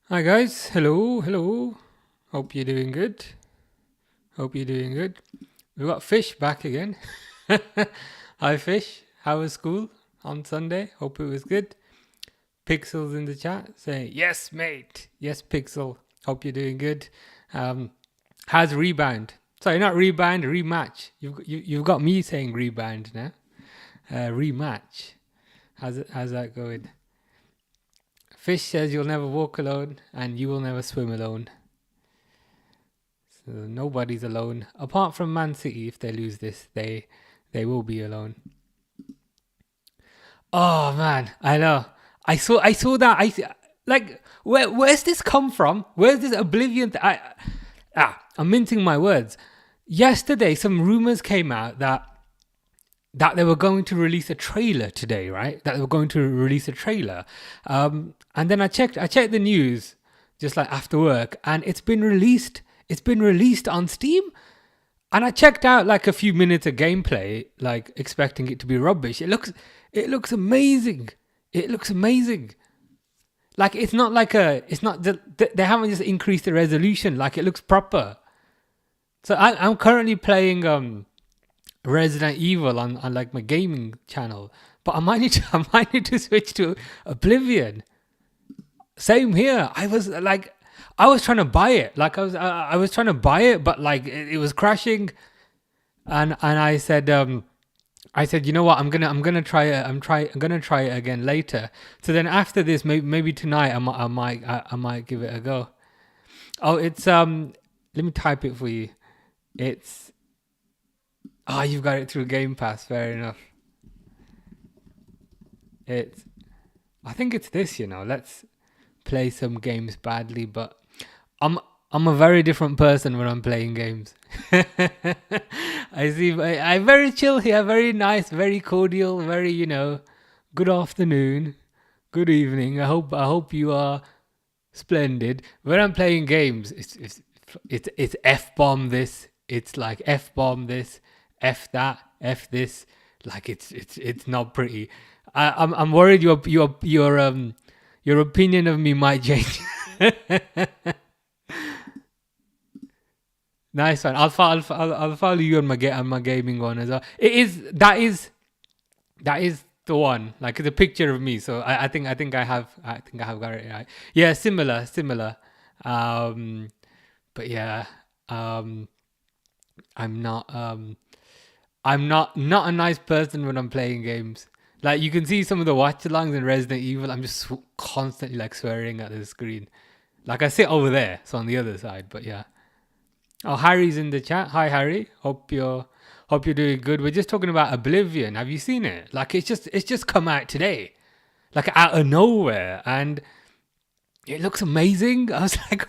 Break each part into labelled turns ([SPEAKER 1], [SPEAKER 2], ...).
[SPEAKER 1] Hi guys, hello. Hope you're doing good. Hope you're doing good. We got Fish back again. Hi Fish, how was school on Sunday? Hope it was good. Pixels in the chat saying yes, mate. Yes, Pixel. Hope you're doing good. Um, how's rebound? Sorry, not rebound, rematch. You've got me saying rebound now. Rematch. How's that going? Fish says you'll never walk alone and you will never swim alone. So nobody's alone apart from Man City. If they lose this, they will be alone. Oh man, I know. I saw that. Like where's this come from? Where's this oblivion? I'm mincing my words. Yesterday, some rumors came out that they were going to release a trailer today, right? That they were going to release a trailer, and then I checked the news just like after work, and it's been released. It's been released on Steam. And I checked out like a few minutes of gameplay, like expecting it to be rubbish. It looks amazing. It looks amazing. Like it's not they haven't just increased the resolution. Like it looks proper. So I'm currently playing Resident Evil on like my gaming channel, but I might need to I might need to switch to Oblivion. Same here. I was trying to buy it. Like I was trying to buy it, but like it was crashing. And I said, you know what, I'm gonna try it. I'm gonna try it again later. So then after this, maybe tonight I might give it a go. Oh, it's let me type it for you. It's you've got it through Game Pass. Fair enough. It's I think it's this. Let's play some games badly, but I'm I'm a very different person when I'm playing games. I'm very chill here, very nice, very cordial, very good afternoon, good evening. I hope you are splendid. When I'm playing games, it's f bomb this. It's like f bomb this, f that, f this. Like it's not pretty. I'm worried your opinion of me might change. Nice one. I'll follow you on my gaming one as well. That is the one. Like the picture of me. So I think I have got it right. Yeah, similar. Um, but yeah, um, I'm not a nice person when I'm playing games. Like you can see some of the watch-alongs in Resident Evil. I'm just constantly like swearing at the screen. Like I sit over there, so on the other side. But yeah. Oh, Harry's in the chat. Hi, Harry. Hope you're doing good. We're just talking about Oblivion. Have you seen it? Like it's just come out today, like out of nowhere, and it looks amazing. I was like,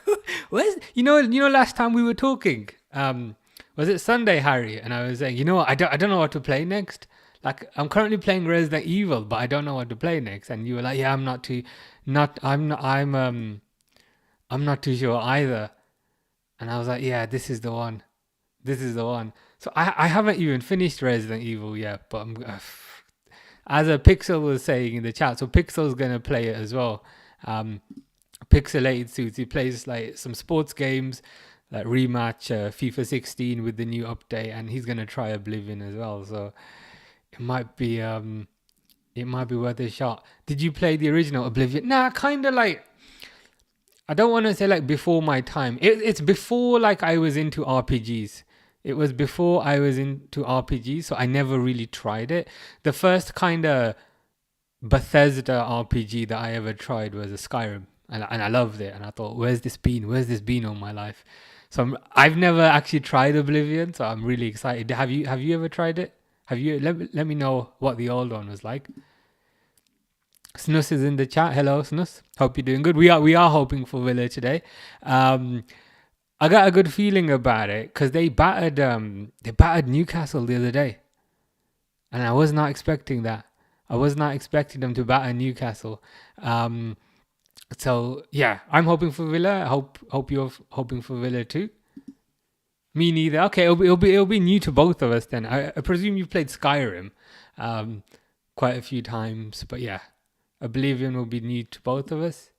[SPEAKER 1] where's last time we were talking, was it Sunday, Harry? And I was saying, I don't know what to play next. Like I'm currently playing Resident Evil, but I don't know what to play next. And you were like, yeah, I'm not too sure either. And I was like, yeah, this is the one. This is the one. So I haven't even finished Resident Evil yet, but as a Pixel was saying in the chat, so Pixel's gonna play it as well. Um, Pixelated Suits. He plays like some sports games, like rematch FIFA 16 with the new update, and he's gonna try Oblivion as well. So it might be worth a shot. Did you play the original Oblivion? Nah, kind of like I don't want to say like before my time. It's before like I was into RPGs. It was before I was into RPGs, so I never really tried it. The first kind of Bethesda RPG that I ever tried was a Skyrim, and I loved it. And I thought, where's this been? Where's this been all my life? So I've never actually tried Oblivion, so I'm really excited. Have you ever tried it? Have you? Let me know what the old one was like. Snus is in the chat. Hello, Snus. Hope you're doing good. We are hoping for Villa today. Um, I got a good feeling about it because they battered Newcastle the other day, and I was not expecting that. I was not expecting them to batter Newcastle. Um, so yeah, I'm hoping for Villa. I hope you're hoping for Villa too. Me neither. Okay, it'll be new to both of us then. I presume you've played Skyrim quite a few times, but yeah, Oblivion will be new to both of us.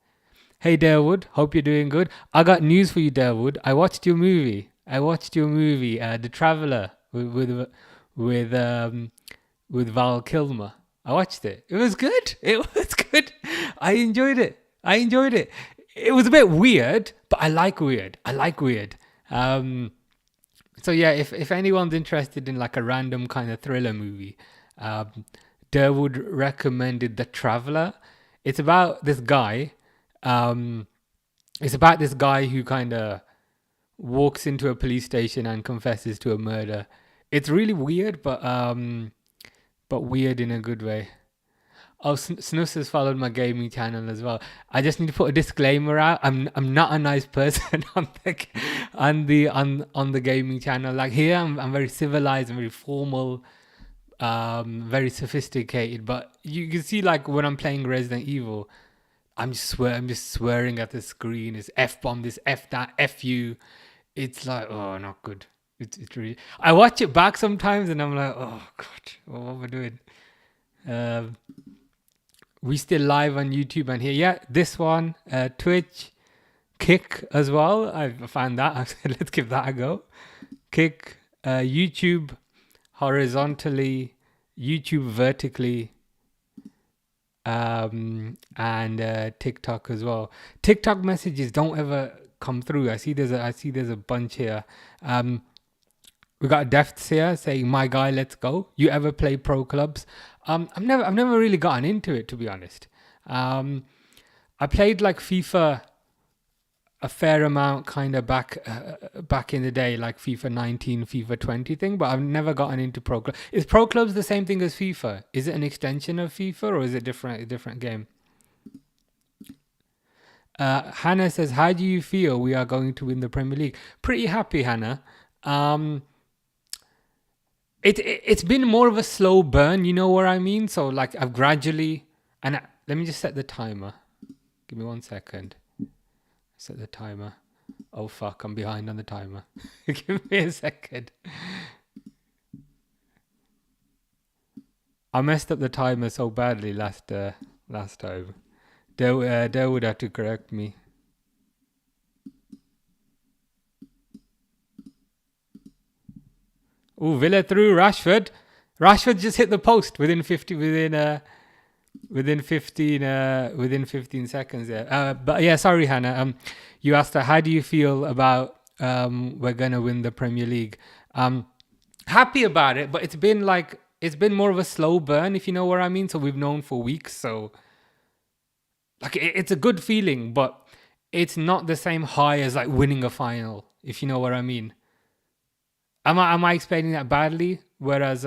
[SPEAKER 1] Hey Darewood, hope you're doing good. I got news for you, Darewood. I watched your movie. The Traveler, with with Val Kilmer. I watched it. It was good. It was good. I enjoyed it. I enjoyed it. It was a bit weird, but I like weird. I like weird. Um, so yeah, if anyone's interested in like a random kind of thriller movie, um, Durwood recommended The Traveler. It's about this guy. Um, it's about this guy who kind of walks into a police station and confesses to a murder. It's really weird, but weird in a good way. Oh, Snus has followed my gaming channel as well. I just need to put a disclaimer out. I'm not a nice person on the gaming channel. Like here, I'm very civilized and very formal, very sophisticated. But you can see, like when I'm playing Resident Evil, I'm just swearing at the screen. It's F bomb this, F that, F you. It's like, oh, not good. It's really. I watch it back sometimes and I'm like, oh god, what am I doing? Um, we still live on YouTube and here. Yeah, this one, Twitch, Kick as well. I found that. I said, let's give that a go. Kick, YouTube horizontally, YouTube vertically, and TikTok as well. TikTok messages don't ever come through. I see there's a bunch here. We got Defts here saying, "My guy, let's go." You ever play pro clubs? I've never really gotten into it, to be honest. I played like FIFA a fair amount, kind of back in the day, like FIFA 19, FIFA 20 thing. But I've never gotten into pro clubs. Is pro clubs the same thing as FIFA? Is it an extension of FIFA, or is it a different game? Hannah says, "How do you feel we are going to win the Premier League?" Pretty happy, Hannah. Um, it's been more of a slow burn, you know what I mean? So like I've gradually let me just set the timer. Give me 1 second. Set the timer. Oh fuck, I'm behind on the timer. Give me a second. I messed up the timer so badly last time. Dale would have to correct me. Oh, Villa through Rashford. Rashford just hit the post within 15 seconds there. But yeah, sorry Hannah. You asked her, how do you feel about we're gonna win the Premier League? Happy about it, but it's been more of a slow burn, if you know what I mean. So we've known for weeks, so like it's a good feeling, but it's not the same high as like winning a final, if you know what I mean. Am I explaining that badly? Whereas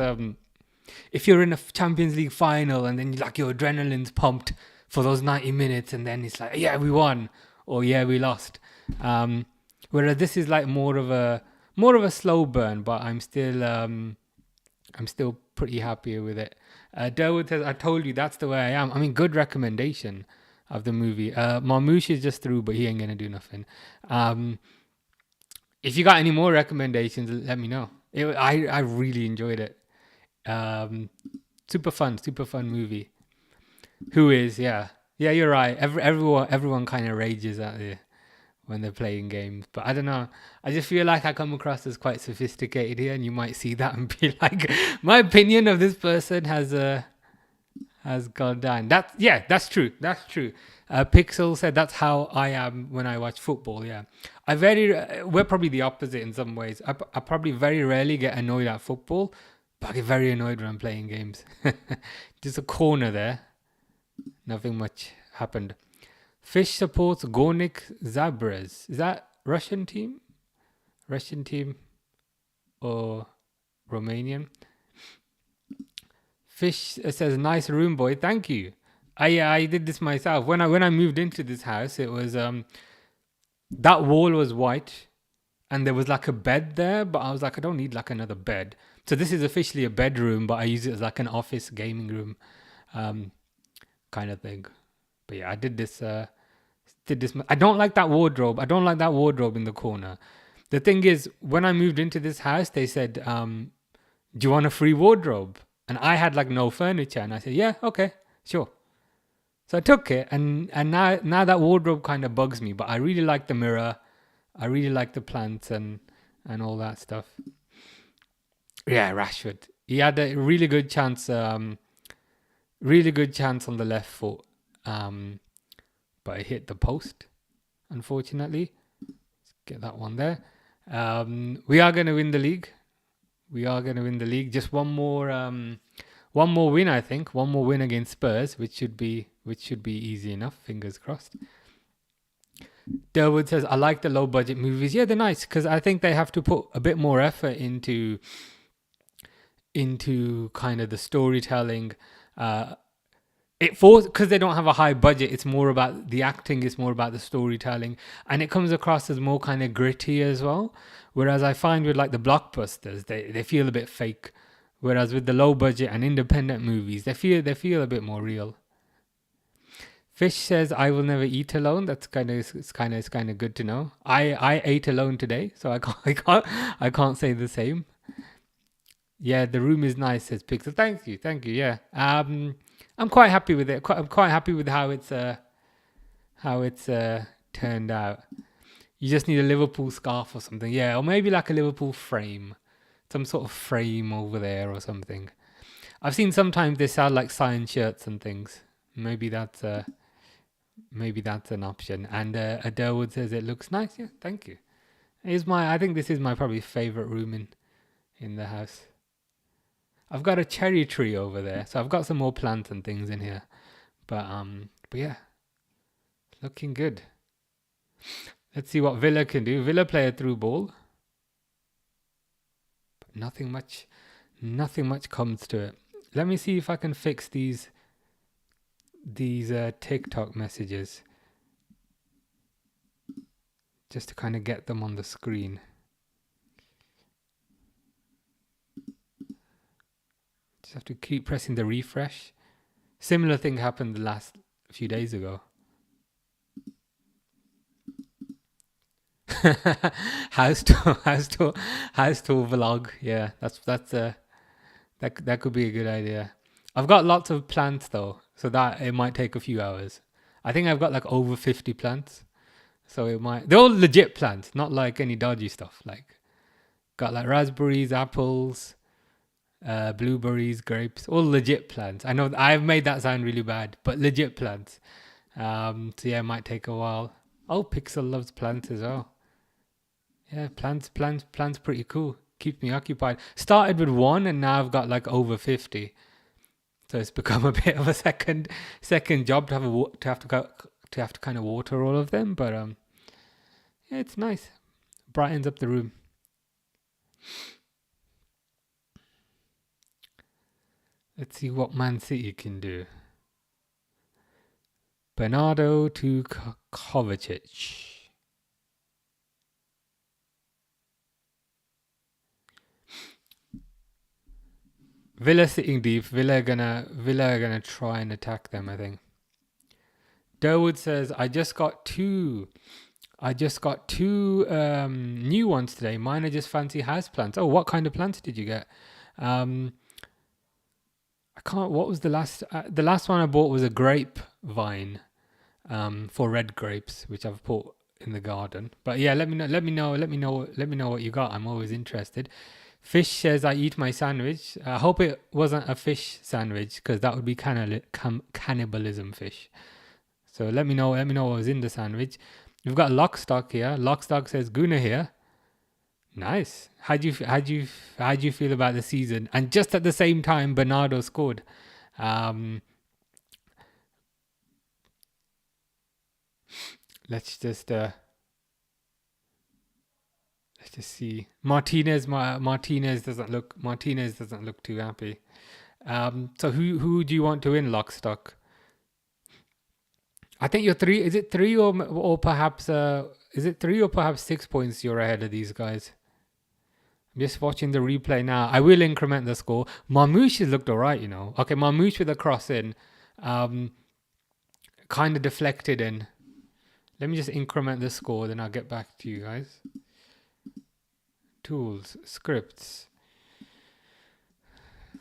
[SPEAKER 1] if you're in a Champions League final and then like your adrenaline's pumped for those 90 minutes and then it's like, yeah, we won, or yeah, we lost. Whereas this is like more of a slow burn, but I'm still pretty happy with it. Derwood says, I told you that's the way I am. I mean, good recommendation of the movie. Marmouche is just through, but he ain't gonna do nothing. If you got any more recommendations, let me know. I really enjoyed it. Super fun movie. Who is? Yeah, you're right. Everyone kind of rages at it when they're playing games, but I don't know. I just feel like I come across as quite sophisticated here, and you might see that and be like, my opinion of this person has gone down. That's true. That's true. Pixel said that's how I am when I watch football. Yeah, we're probably the opposite in some ways. I probably very rarely get annoyed at football, but I get very annoyed when I'm playing games. Just a corner there. Nothing much happened. Fish supports Gornik Zabras. Is that Russian team? Russian team or Romanian? Fish says, nice room, boy. Thank you. I did this myself. When I moved into this house, it was that wall was white and there was like a bed there, but I was like, I don't need like another bed. So this is officially a bedroom, but I use it as like an office gaming room kind of thing. But yeah, I did this. I don't like that wardrobe. I don't like that wardrobe in the corner. The thing is, when I moved into this house, they said, do you want a free wardrobe? And I had like no furniture. And I said, yeah, okay, sure. So I took it, and now that wardrobe kind of bugs me. But I really like the mirror. I really like the plants and all that stuff. Yeah, Rashford. He had a really good chance. Really good chance on the left foot. But it hit the post, unfortunately. Let's get that one there. We are going to win the league. We are going to win the league. Just one more win, I think. One more win against Spurs, which should be easy enough. Fingers crossed. Derwood says, "I like the low budget movies. Yeah, they're nice because I think they have to put a bit more effort into kind of the storytelling. Because they don't have a high budget, it's more about the acting, it's more about the storytelling, and it comes across as more kind of gritty as well. Whereas I find with like the blockbusters, they feel a bit fake. Whereas with the low budget and independent movies, they feel a bit more real." Fish says, "I will never eat alone." That's kind of good to know. I ate alone today, so I can't say the same. Yeah, the room is nice, says Pixel. Thank you. Yeah. I'm quite happy with it. I'm quite happy with how it's turned out. You just need a Liverpool scarf or something. Yeah, or maybe like a Liverpool frame. Some sort of frame over there or something. I've seen sometimes they sell like signed shirts and things. Maybe that's an option. And Adairwood says it looks nice. Yeah, thank you. I think this is my probably favorite room in the house. I've got a cherry tree over there, so I've got some more plants and things in here. But yeah, looking good. Let's see what Villa can do. Villa play a through ball, but nothing much comes to it. Let me see if I can fix these TikTok messages, just to kind of get them on the screen. Just have to keep pressing the refresh. Similar thing happened the last few days ago. house tour vlog. Yeah, that could be a good idea. I've got lots of plants though, so that it might take a few hours. I think I've got like over 50 plants, so they're all legit plants, not like any dodgy stuff. Like got like raspberries, apples, blueberries, grapes, all legit plants. I know I've made that sound really bad, but legit plants. So yeah, it might take a while. Oh, Pixel loves plants as well. Yeah, plants, pretty cool. Keeps me occupied. Started with one, and now I've got like over 50. So it's become a bit of a second job to have to kind of water all of them. But yeah, it's nice. Brightens up the room. Let's see what Man City can do. Bernardo to Kovacic. Villa sitting deep. Villa gonna try and attack them, I think. Durwood says, I just got two new ones today. Mine are just fancy house plants. Oh, what kind of plants did you get? I can't. What was the last? The last one I bought was a grape vine, for red grapes, which I've put in the garden. But yeah, let me know what you got. I'm always interested. Fish says, I eat my sandwich. I hope it wasn't a fish sandwich, because that would be cannibalism fish. So let me know what was in the sandwich. We've got Lockstock here. Lockstock says, Guna here. Nice. How'd you feel about the season? And just at the same time, Bernardo scored. Let's just see. Martinez doesn't look too happy. So who do you want to win, Lockstock? I think you're three. Is it three or perhaps 6 points you're ahead of these guys? I'm just watching the replay now. I will increment the score. Marmouche has looked alright, you know. Okay, Marmouche with a cross in, kind of deflected in. Let me just increment the score, then I'll get back to you guys. Tools, scripts.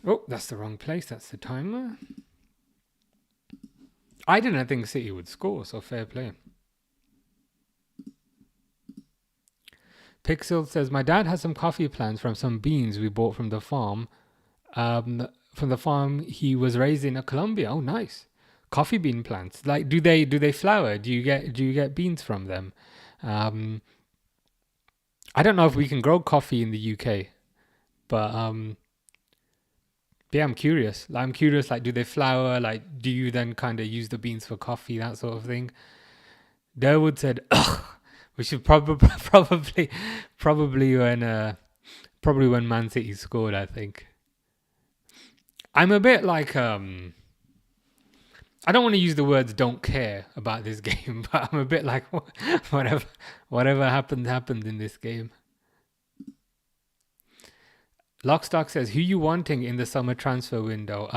[SPEAKER 1] Oh, that's the wrong place. That's the timer. I didn't think City would score, so fair play. Pixel says, my dad has some coffee plants from some beans we bought from the farm. From the farm he was raised in Colombia. Oh, nice. Coffee bean plants. Like, do they flower? Do you get beans from them? Um, I don't know if we can grow coffee in the UK, but yeah, I'm curious. Like, do they flower? Like, do you then kind of use the beans for coffee, that sort of thing? Durwood said, ugh, we should probably when Man City scored, I think. I'm a bit like I don't want to use the words "don't care" about this game, but I'm a bit like whatever happened in this game. Lockstock says, "Who you wanting in the summer transfer window?"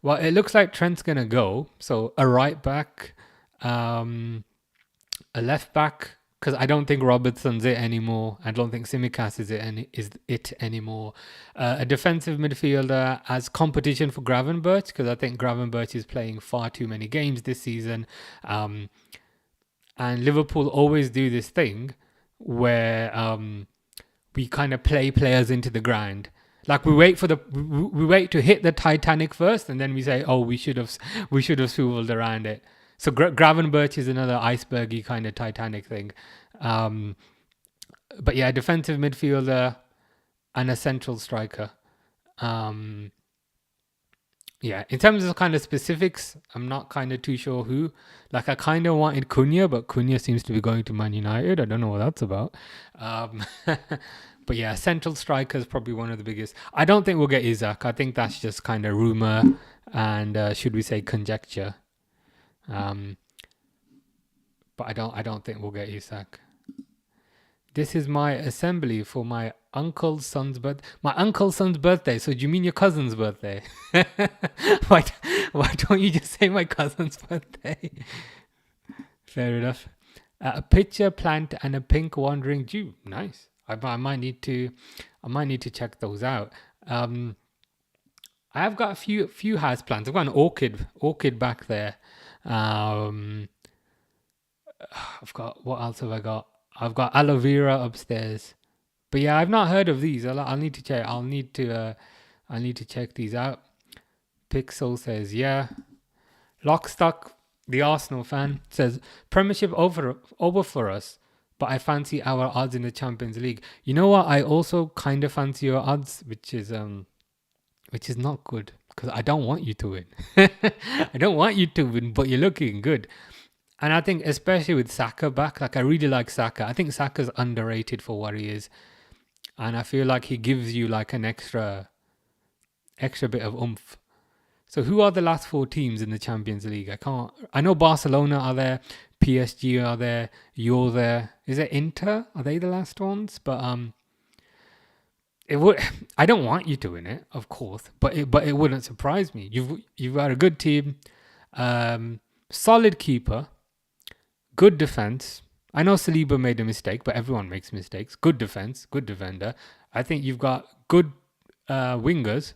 [SPEAKER 1] Well, it looks like Trent's gonna go, so a right back, a left back, because I don't think Robertson's it anymore. I don't think Simicast is it anymore. A defensive midfielder as competition for Gravenberch, because I think Gravenberch is playing far too many games this season. And Liverpool always do this thing where we kind of play players into the ground. Like we wait to hit the Titanic first, and then we say, "Oh, we should have swiveled around it." So Gravenberch is another icebergy kind of Titanic thing. But yeah, defensive midfielder and a central striker. Yeah, in terms of kind of specifics, I'm not kind of too sure who. Like, I kind of wanted Cunha, but Cunha seems to be going to Man United. I don't know what that's about. But yeah, central striker is probably one of the biggest. I don't think we'll get Isaac. I think that's just kind of rumor and should we say conjecture. But I don't think we'll get Isaac. This is my assembly for my uncle's son's birthday. So do you mean your cousin's birthday? why don't you just say my cousin's birthday? Fair enough. A pitcher plant and a pink wandering Jew. Nice. I might need to check those out. I've got a few house plants. I've got an orchid back there. I've got, what else have I got? I've got aloe vera upstairs. But yeah, I've not heard of these. I'll need to check. I'll need to check these out. Pixel says, yeah. Lockstock, the Arsenal fan, says Premiership over for us, but I fancy our odds in the Champions League. You know what? I also kind of fancy your odds, which is not good because I don't want you to win. I don't want you to win, but you're looking good. And I think especially with Saka back, like I really like Saka. I think Saka's underrated for what he is. And I feel like he gives you like an extra bit of oomph. So who are the last four teams in the Champions League? I know Barcelona are there, PSG are there, you're there. Is it Inter? Are they the last ones? But I don't want you to win it, of course, but it wouldn't surprise me. You've got a good team, solid keeper, good defense. I know Saliba made a mistake, but everyone makes mistakes. Good defense, good defender. I think you've got good wingers.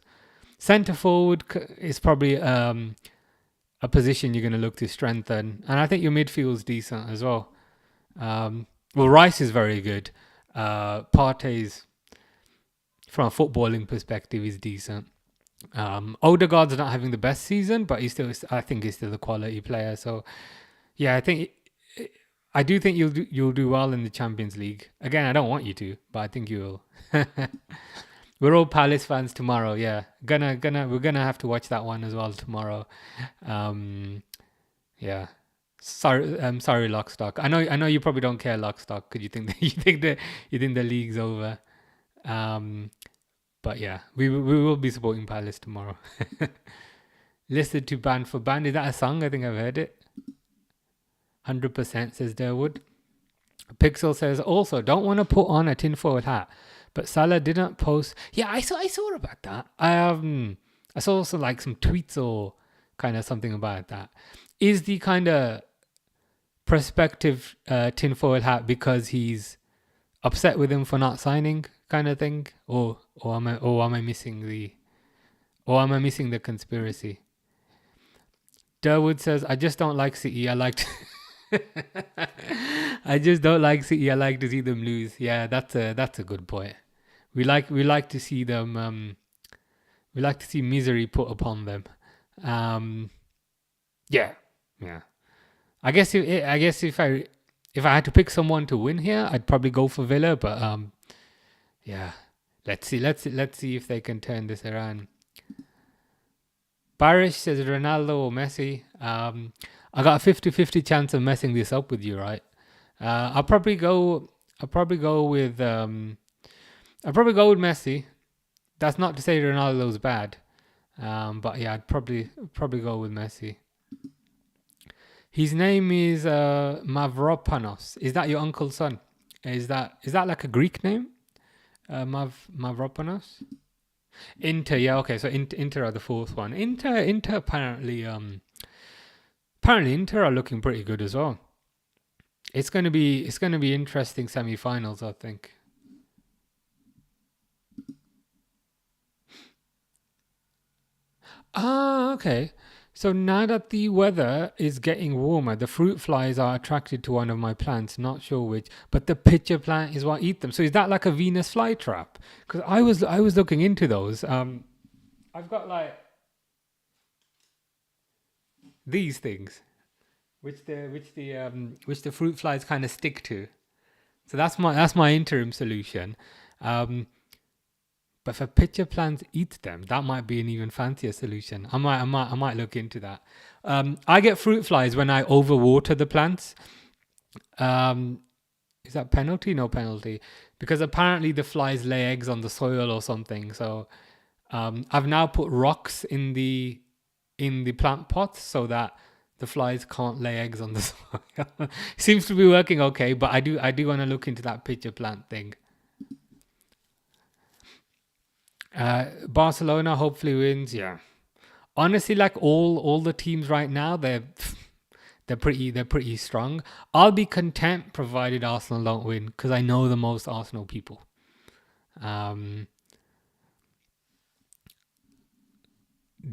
[SPEAKER 1] Centre forward is probably a position you're going to look to strengthen. And I think your midfield's decent as well. Well, Rice is very good. Partey's, from a footballing perspective, is decent. Odegaard's not having the best season, but I think he's still a quality player. So, yeah, I do think you'll do well in the Champions League. Again, I don't want you to, but I think you will. We're all Palace fans tomorrow. Yeah, we're gonna have to watch that one as well tomorrow. Yeah. Sorry, Lockstock. I know you probably don't care, Lockstock, because you think the league's over. But yeah, we will be supporting Palace tomorrow. Listed to Band for Band. Is that a song? I think I've heard it. 100% says Durwood. Pixel says also don't want to put on a tinfoil hat, but Salah didn't post. Yeah, I saw about that. I saw also like some tweets or kind of something about that. Is the kind of prospective tinfoil hat because he's upset with him for not signing, kind of thing, or am I missing the conspiracy? Durwood says, I just don't like City. I like I just don't like City. I like to see them lose. Yeah, that's a good point. We like to see them we like to see misery put upon them. Um yeah. Yeah. I guess if I had to pick someone to win here, I'd probably go for Villa, but yeah. Let's see if they can turn this around. Barish says Ronaldo or Messi. I got a 50-50 chance of messing this up with you, right? I'll probably go. I'll probably go with. I'll probably go with Messi. That's not to say Ronaldo's bad, but yeah, I'd probably go with Messi. His name is Mavropanos. Is that your uncle's son? Is that like a Greek name? Mavropanos. Inter, yeah, okay. So Inter are the fourth one. Inter apparently Inter are looking pretty good as well. It's gonna be interesting semi-finals, I think. Ah, okay. So now that the weather is getting warmer, the fruit flies are attracted to one of my plants. Not sure which, but the pitcher plant is what eat them. So is that like a Venus flytrap? Because I was looking into those. I've got like these things, which the fruit flies kind of stick to. So that's my interim solution. Um, but if a pitcher plant eats them, that might be an even fancier solution. I might look into that. I get fruit flies when I overwater the plants. Um, is that penalty? No penalty, because apparently the flies lay eggs on the soil or something. So I've now put rocks in the plant pots so that the flies can't lay eggs on the soil. Seems to be working okay, but I do want to look into that pitcher plant thing. Barcelona hopefully wins. Yeah, honestly, like all the teams right now, they're pretty strong. I'll be content provided Arsenal don't win because I know the most Arsenal people. Um,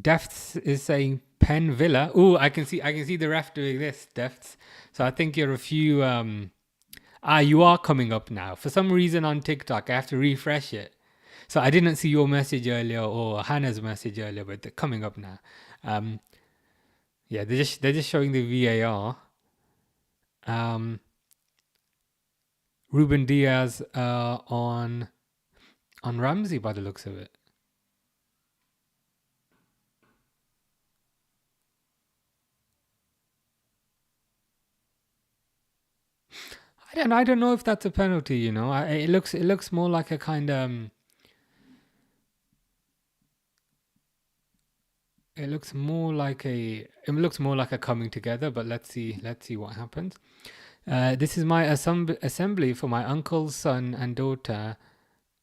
[SPEAKER 1] Defts is saying Pen Villa. Ooh, I can see the ref doing this, Defts. So I think you're a few. You are coming up now. For some reason on TikTok, I have to refresh it. So I didn't see your message earlier or Hannah's message earlier, but they're coming up now. Um, yeah, they're just showing the VAR. Um, Ruben Diaz on Ramsey by the looks of it. I don't know if that's a penalty. It looks more like a kind of. It looks more like a coming together, but let's see what happens. This is my assembly for my uncle's son and daughter,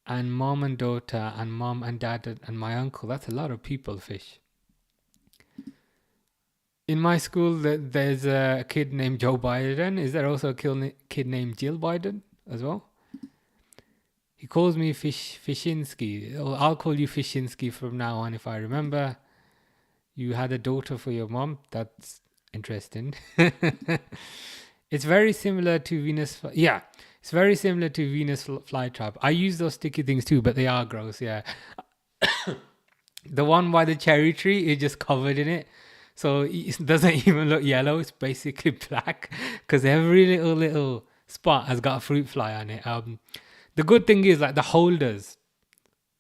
[SPEAKER 1] and mom and daughter, and mom and dad, and my uncle. That's a lot of people, fish. In my school, there's a kid named Joe Biden. Is there also a kid named Jill Biden as well? He calls me Fishinsky. I'll call you Fishinsky from now on if I remember. You had a daughter for your mom. That's interesting. It's very similar to Venus. Yeah, it's very similar to Venus flytrap. I use those sticky things too, but they are gross. Yeah, the one by the cherry tree is just covered in it, so it doesn't even look yellow. It's basically black because every little spot has got a fruit fly on it. The good thing is like the holders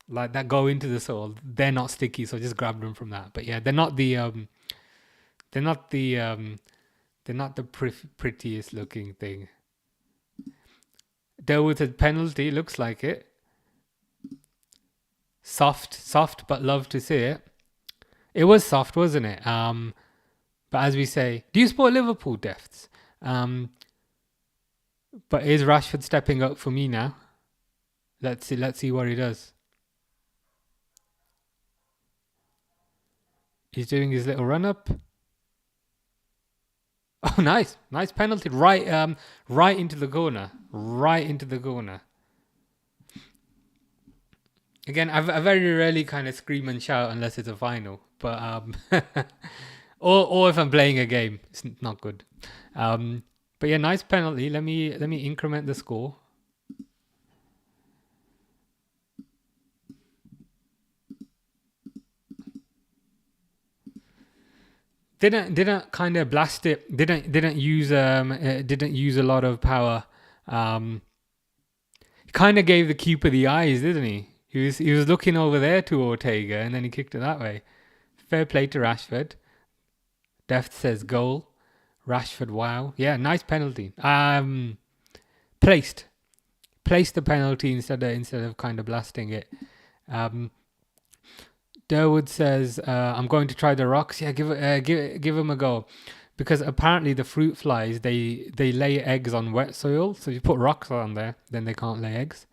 [SPEAKER 1] like that go into the soil, they're not sticky, so just grab them from that. But yeah, they're not the they're not the prettiest looking thing. There was a penalty, looks like it. Soft, but love to see it. It was soft, wasn't it? But as we say, do you support Liverpool, Defts? But is Rashford stepping up for me now? Let's see what he does. He's doing his little run up. Oh, nice penalty, right into the corner, right into the corner. Again, I very rarely kind of scream and shout unless it's a final, but or if I'm playing a game, it's not good. But yeah, nice penalty. Let me increment the score. Didn't kind of blast it. Didn't use a lot of power. Um, Kind of gave the keeper the eyes, didn't he? He was looking over there to Ortega, and then he kicked it that way. Fair play to Rashford. Deft says goal. Rashford, wow, yeah, nice penalty. Placed the penalty instead of kind of blasting it. Um, Durwood says, "I'm going to try the rocks. Yeah, give him a go, because apparently the fruit flies they lay eggs on wet soil. So if you put rocks on there, then they can't lay eggs.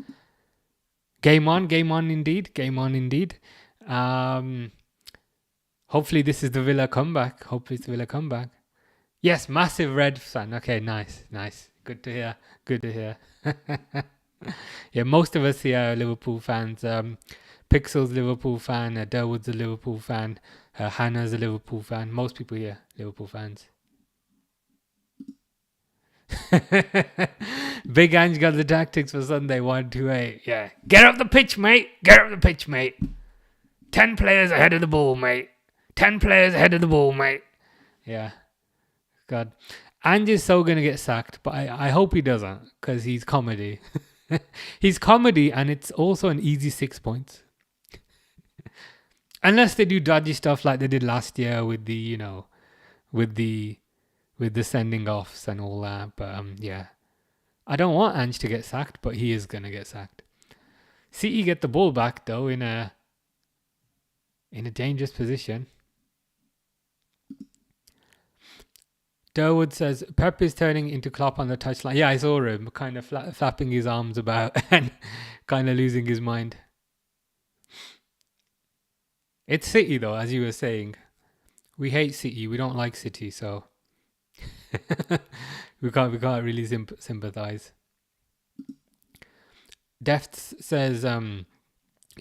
[SPEAKER 1] Game on indeed, game on indeed. Um, Hopefully this is the Villa comeback. Hopefully it's the Villa comeback. Yes, massive red fan. Okay, nice. Good to hear. Good to hear. Yeah, most of us here are Liverpool fans. Pixel's Liverpool fan. Durwood's a Liverpool fan. Hannah's a Liverpool fan. Most people here Liverpool fans. Big Ange got the tactics for Sunday 128. Yeah, get up the pitch, mate. Get up the pitch, mate. 10 players ahead of the ball, mate. 10 players ahead of the ball, mate. Yeah. God. Ange is so going to get sacked, but I hope he doesn't, because he's comedy. He's comedy, and it's also an easy 6 points. Unless they do dodgy stuff like they did last year with the, with the sending offs and all that. But yeah. I don't want Ange to get sacked, but he is going to get sacked. City get the ball back, though, in a dangerous position. Durwood says, Pep is turning into Klopp on the touchline. Yeah, I saw him kind of flapping his arms about and kind of losing his mind. It's City, though, as you were saying. We hate City. We don't like City, so we can't really sympathize. Deft says,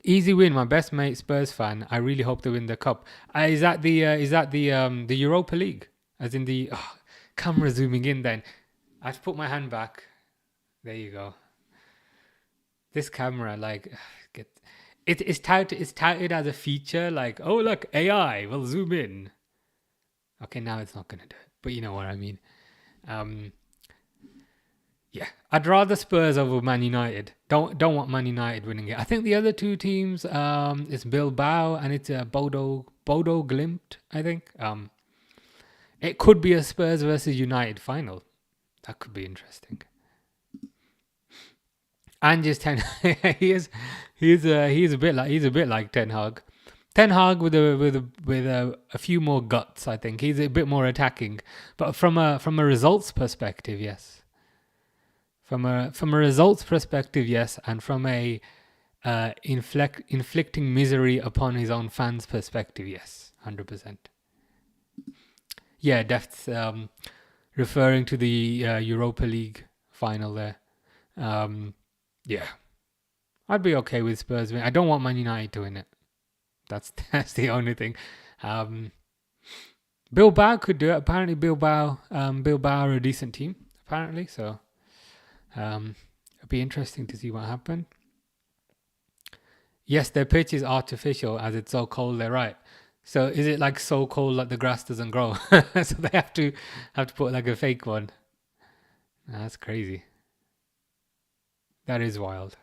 [SPEAKER 1] easy win, my best mate Spurs fan. I really hope they win the cup. Is that the Europa League? As in the camera zooming in. Then I have to put my hand back. There you go. This camera, like, it's touted as a feature. Like, oh look, AI will zoom in. Okay, now it's not gonna do it, but you know what I mean. Yeah, I'd rather Spurs over Man United. Don't want Man United winning it. I think the other two teams, it's Bilbao and it's Bodo Glimt. I think. It could be a Spurs versus United final. That could be interesting. And just he's a bit like Ten Hag. Ten Hag with a few more guts. I think he's a bit more attacking, but from a results perspective, yes. From a results perspective, yes, and from a inflicting misery upon his own fans' perspective, yes, 100%. Yeah, Deft's referring to the Europa League final there. Yeah, I'd be okay with Spurs winning. I don't want Man United to win it. That's the only thing. Bilbao could do it. Apparently, Bilbao are a decent team. Apparently, so it'd be interesting to see what happened. Yes, their pitch is artificial as it's so cold. They're right. So is it like so cold that the grass doesn't grow? So they have to put like a fake one. That's crazy. That is wild.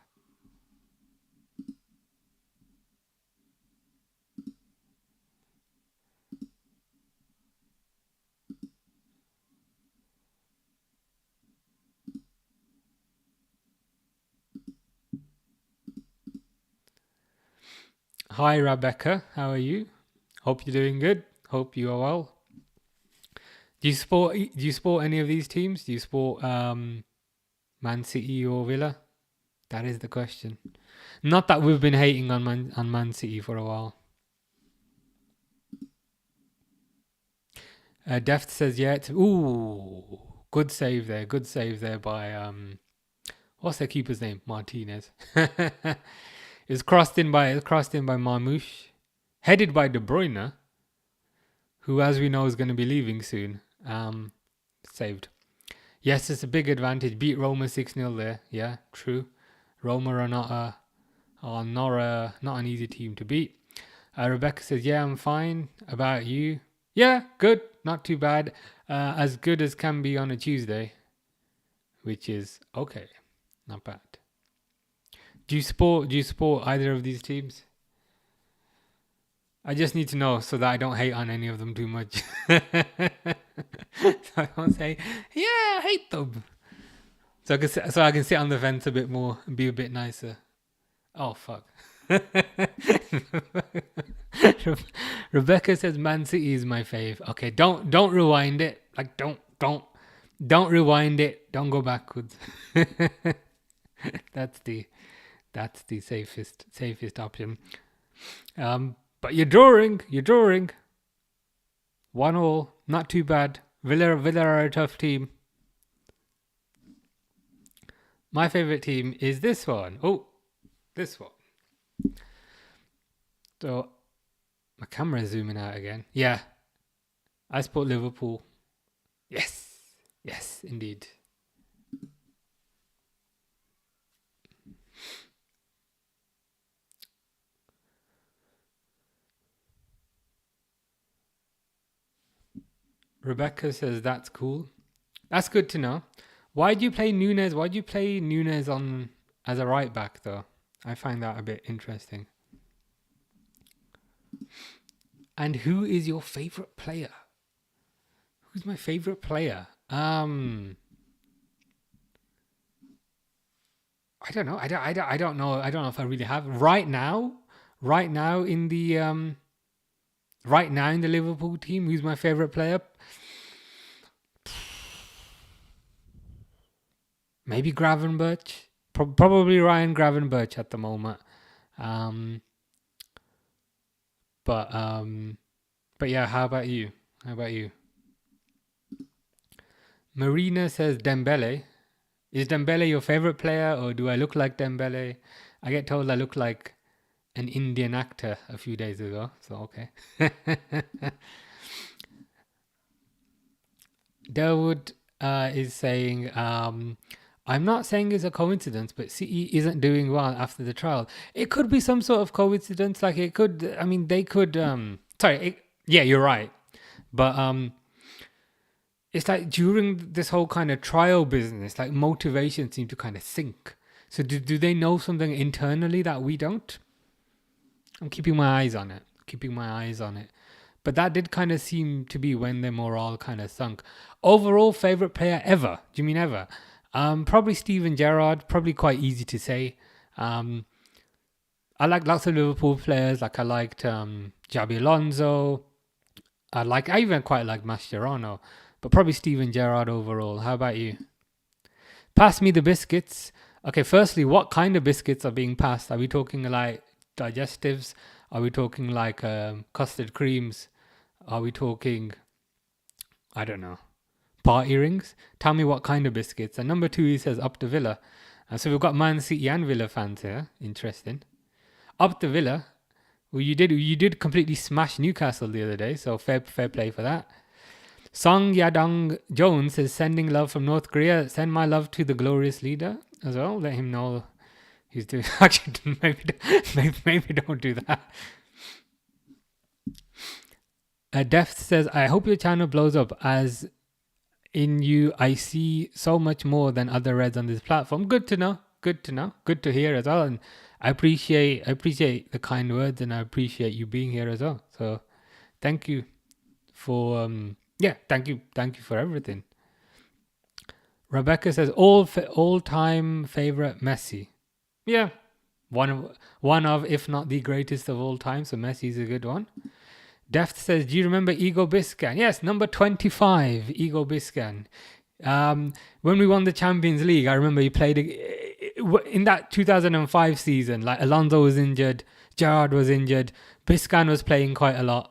[SPEAKER 1] Hi Rebecca, how are you? Hope you're doing good. Hope you are well. Do you support any of these teams? Do you support Man City or Villa? That is the question. Not that we've been hating on Man City for a while. Deft says yeah. Good save there. Good save there by what's their keeper's name? Martinez. It's crossed in by Marmoush, headed by De Bruyne, who, as we know, is going to be leaving soon. Saved. Yes, it's a big advantage. Beat Roma 6-0 there. Yeah, true. Roma are not an easy team to beat. Rebecca says, yeah, I'm fine. About you? Yeah, good. Not too bad. As good as can be on a Tuesday, which is okay. Not bad. Do you support either of these teams? I just need to know so that I don't hate on any of them too much. So I don't say, yeah, I hate them. So I can sit on the fence a bit more and be a bit nicer. Oh fuck. Rebecca says Man City is my fave. Okay, don't rewind it. Like don't rewind it. Don't go backwards. That's the safest option. But you're drawing. 1-1, not too bad. Villa are a tough team. My favorite team is this one. Oh, this one. So my camera is zooming out again. Yeah, I support Liverpool. Yes, indeed. Rebecca says that's cool. That's good to know. Why do you play Nunes? Why do you play Nunes on as a right back though? I find that a bit interesting. And who is your favorite player? Who's my favorite player? I don't know. I don't know. I don't know if I really have right now in the Liverpool team. Who's my favorite player? Maybe Gravenberch. Probably Ryan Gravenberch at the moment. But yeah. How about you? Marina says Dembele. Is Dembele your favorite player, or do I look like Dembele? I get told I look like an Indian actor a few days ago, so okay. Derwood is saying, I'm not saying it's a coincidence, but City isn't doing well after the trial. It could be some sort of coincidence, like it could, I mean, they could, yeah, you're right. But it's like during this whole kind of trial business, like motivation seemed to kind of sink. So do they know something internally that we don't? I'm keeping my eyes on it. But that did kind of seem to be when the morale kind of sunk. Overall, favorite player ever? Do you mean ever? Probably Steven Gerrard. Probably quite easy to say. I like lots of Liverpool players. Like I liked Xabi Alonso. I even quite like Mascherano. But probably Steven Gerrard overall. How about you? Pass me the biscuits. Okay, firstly, what kind of biscuits are being passed? Are we talking like digestives? Are we talking like custard creams? Are we talking, I don't know, party rings? Tell me what kind of biscuits. And number 2, he says up to Villa. So we've got Man City and Villa fans here. Interesting. Up to Villa. Well, you did completely smash Newcastle the other day, so fair play for that. Song Yadong Jones is sending love from North Korea. Send my love to the glorious leader as well. Let him know he's doing. Actually, maybe don't do that. Deft says, I hope your channel blows up, as in you I see so much more than other Reds on this platform. Good to know. Good to hear as well. And I appreciate the kind words, and I appreciate you being here as well. So thank you for thank you for everything. Rebecca says all time favorite Messi. Yeah, one of if not the greatest of all time. So Messi's a good one. Deft says, do you remember Igor Biscan? Yes, number 25, Igor Biscan. When we won the Champions League, I remember he played in that 2005 season. Like Alonso was injured, Gerrard was injured, Biscan was playing quite a lot.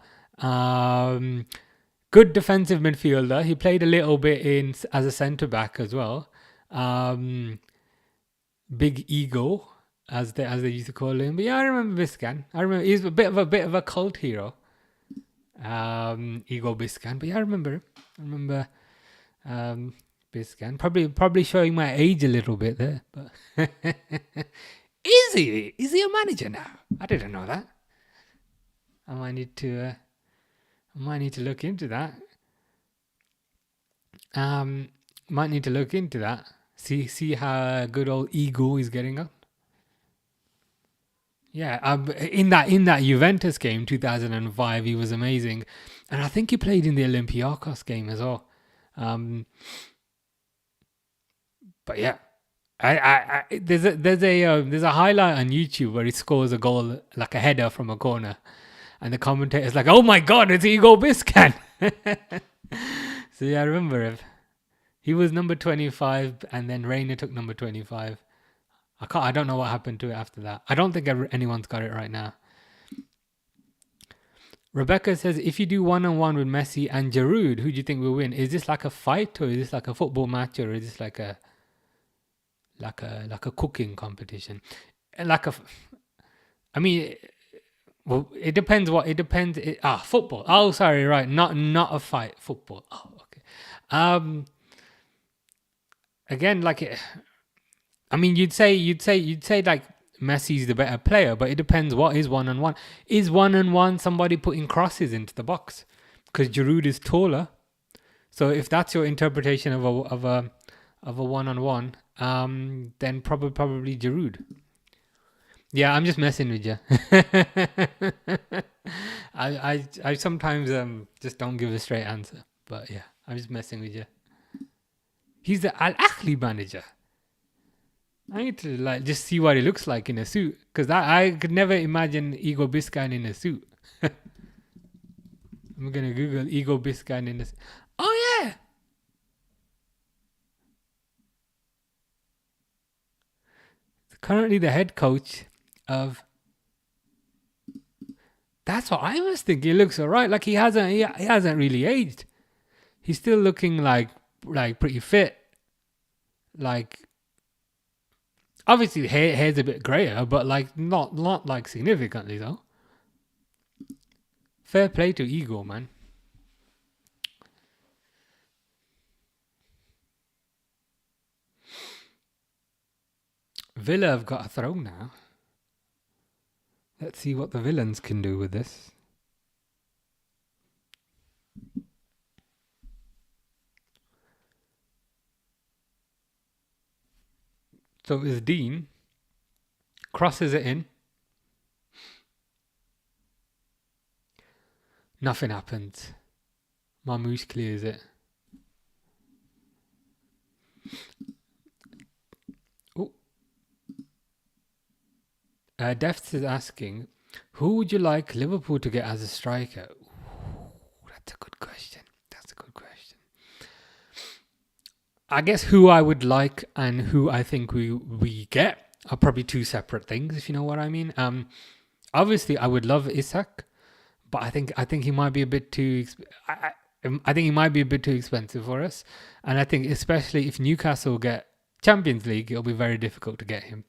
[SPEAKER 1] Good defensive midfielder. He played a little bit as a centre back as well. Big ego, as they used to call him. But yeah, I remember Biscan. I remember he's a bit of a cult hero. Ego Biscan. But yeah, I remember him. I remember Biscan. Probably showing my age a little bit there. But is he? Is he a manager now? I didn't know that. I might need to. I might need to look into that. Might need to look into that. See how good old Ego is getting on. Yeah, in that Juventus game 2005, he was amazing, and I think he played in the Olympiacos game as well. But yeah, there's a highlight on YouTube where he scores a goal like a header from a corner, and the commentator's like, "Oh my God, it's Igor Biscan." So yeah, I remember him. He was number 25, and then Reina took number 25. I don't know what happened to it after that. I don't think anyone's got it right now. Rebecca says, if you do 1-on-1 with Messi and Giroud, who do you think will win? Is this like a fight, or is this like a football match, or is this like a cooking competition? I mean, well, it depends. Football. Oh, sorry, right, not a fight. Football. Oh, okay. Again, I mean, you'd say like Messi's the better player, but it depends what is 1-on-1. Is 1-on-1 somebody putting crosses into the box? Because Giroud is taller. So if that's your interpretation of a 1-on-1, then probably Giroud. Yeah, I'm just messing with you. I sometimes just don't give a straight answer, but yeah, I'm just messing with you. He's the Al Ahly manager. I need to just see what he looks like in a suit, because I could never imagine Igor Biscan in a suit. I'm gonna Google Igor Biscan in a. Oh yeah, currently the head coach of. That's what I was thinking. He looks alright. Like he hasn't really aged. He's still looking like pretty fit. Like. Obviously, the hair's a bit grayer, but not like significantly though. Fair play to Igor, man. Villa have got a throw now. Let's see what the villains can do with this. So it's Dean. Crosses it in. Nothing happens. Marmouche clears it. Oh. Defts is asking, who would you like Liverpool to get as a striker? Ooh, that's a good question. I guess who I would like and who I think we get are probably two separate things, if you know what I mean. Obviously, I would love Isak, but I think he might be a bit too. I think he might be a bit too expensive for us, and I think especially if Newcastle get Champions League, it'll be very difficult to get him.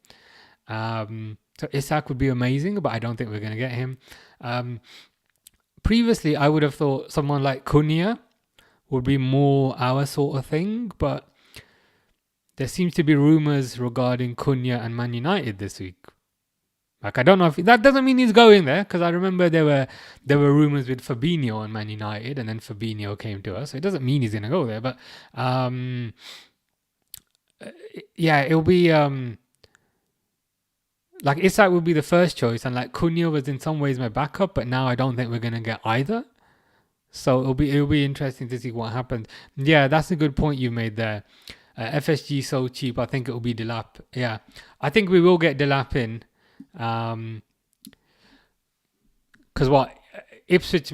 [SPEAKER 1] So Isak would be amazing, but I don't think we're going to get him. Previously, I would have thought someone like Cunha would be more our sort of thing, but there seems to be rumours regarding Cunha and Man United this week. I don't know if that doesn't mean he's going there, because I remember there were rumours with Fabinho and Man United, and then Fabinho came to us. So it doesn't mean he's going to go there, but yeah, it'll be Isak would be the first choice, and Cunha was in some ways my backup, but now I don't think we're going to get either. So it'll be interesting to see what happens. Yeah, that's a good point you made there. FSG so cheap, I think it will be Delap. Yeah, I think we will get Delap in. Because Ipswich,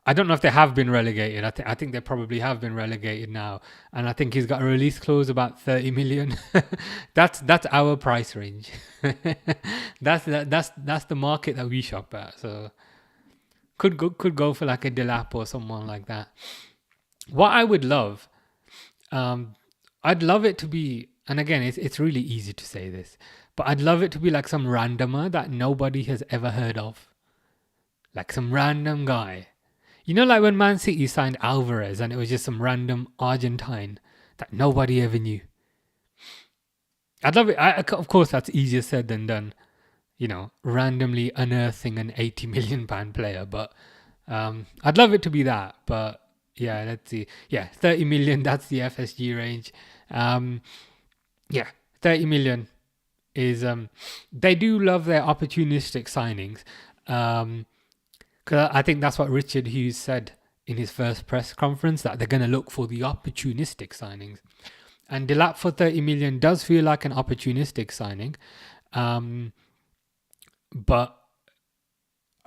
[SPEAKER 1] I don't know if they have been relegated. I think they probably have been relegated now, and I think he's got a release clause about 30 million. That's our price range. that's the market that we shop at. So. Could go for like a Delap or someone like that. What I would love, I'd love it to be, and again, it's really easy to say this, but I'd love it to be like some randomer that nobody has ever heard of. Like some random guy. You know, like when Man City signed Alvarez and it was just some random Argentine that nobody ever knew. I'd love it. Of course, that's easier said than done. You know, randomly unearthing an £80 million player, but I'd love it to be that. But yeah, let's see. Yeah, 30 million. That's the FSG range. Yeah, 30 million is they do love their opportunistic signings. Because I think that's what Richard Hughes said in his first press conference, that they're going to look for the opportunistic signings. And Delap for 30 million does feel like an opportunistic signing. But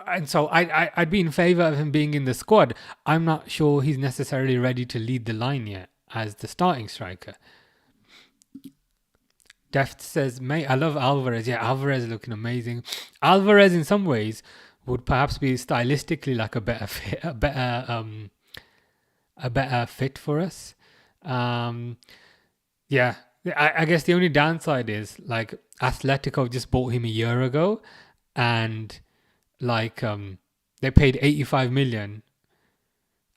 [SPEAKER 1] and so I'd be in favour of him being in the squad. I'm not sure he's necessarily ready to lead the line yet as the starting striker. Deft says, mate, I love Alvarez. Yeah, Alvarez looking amazing. Alvarez in some ways would perhaps be stylistically like a better fit, a better fit for us. Yeah, I guess the only downside is like Atletico just bought him a year ago, and like they paid 85 million,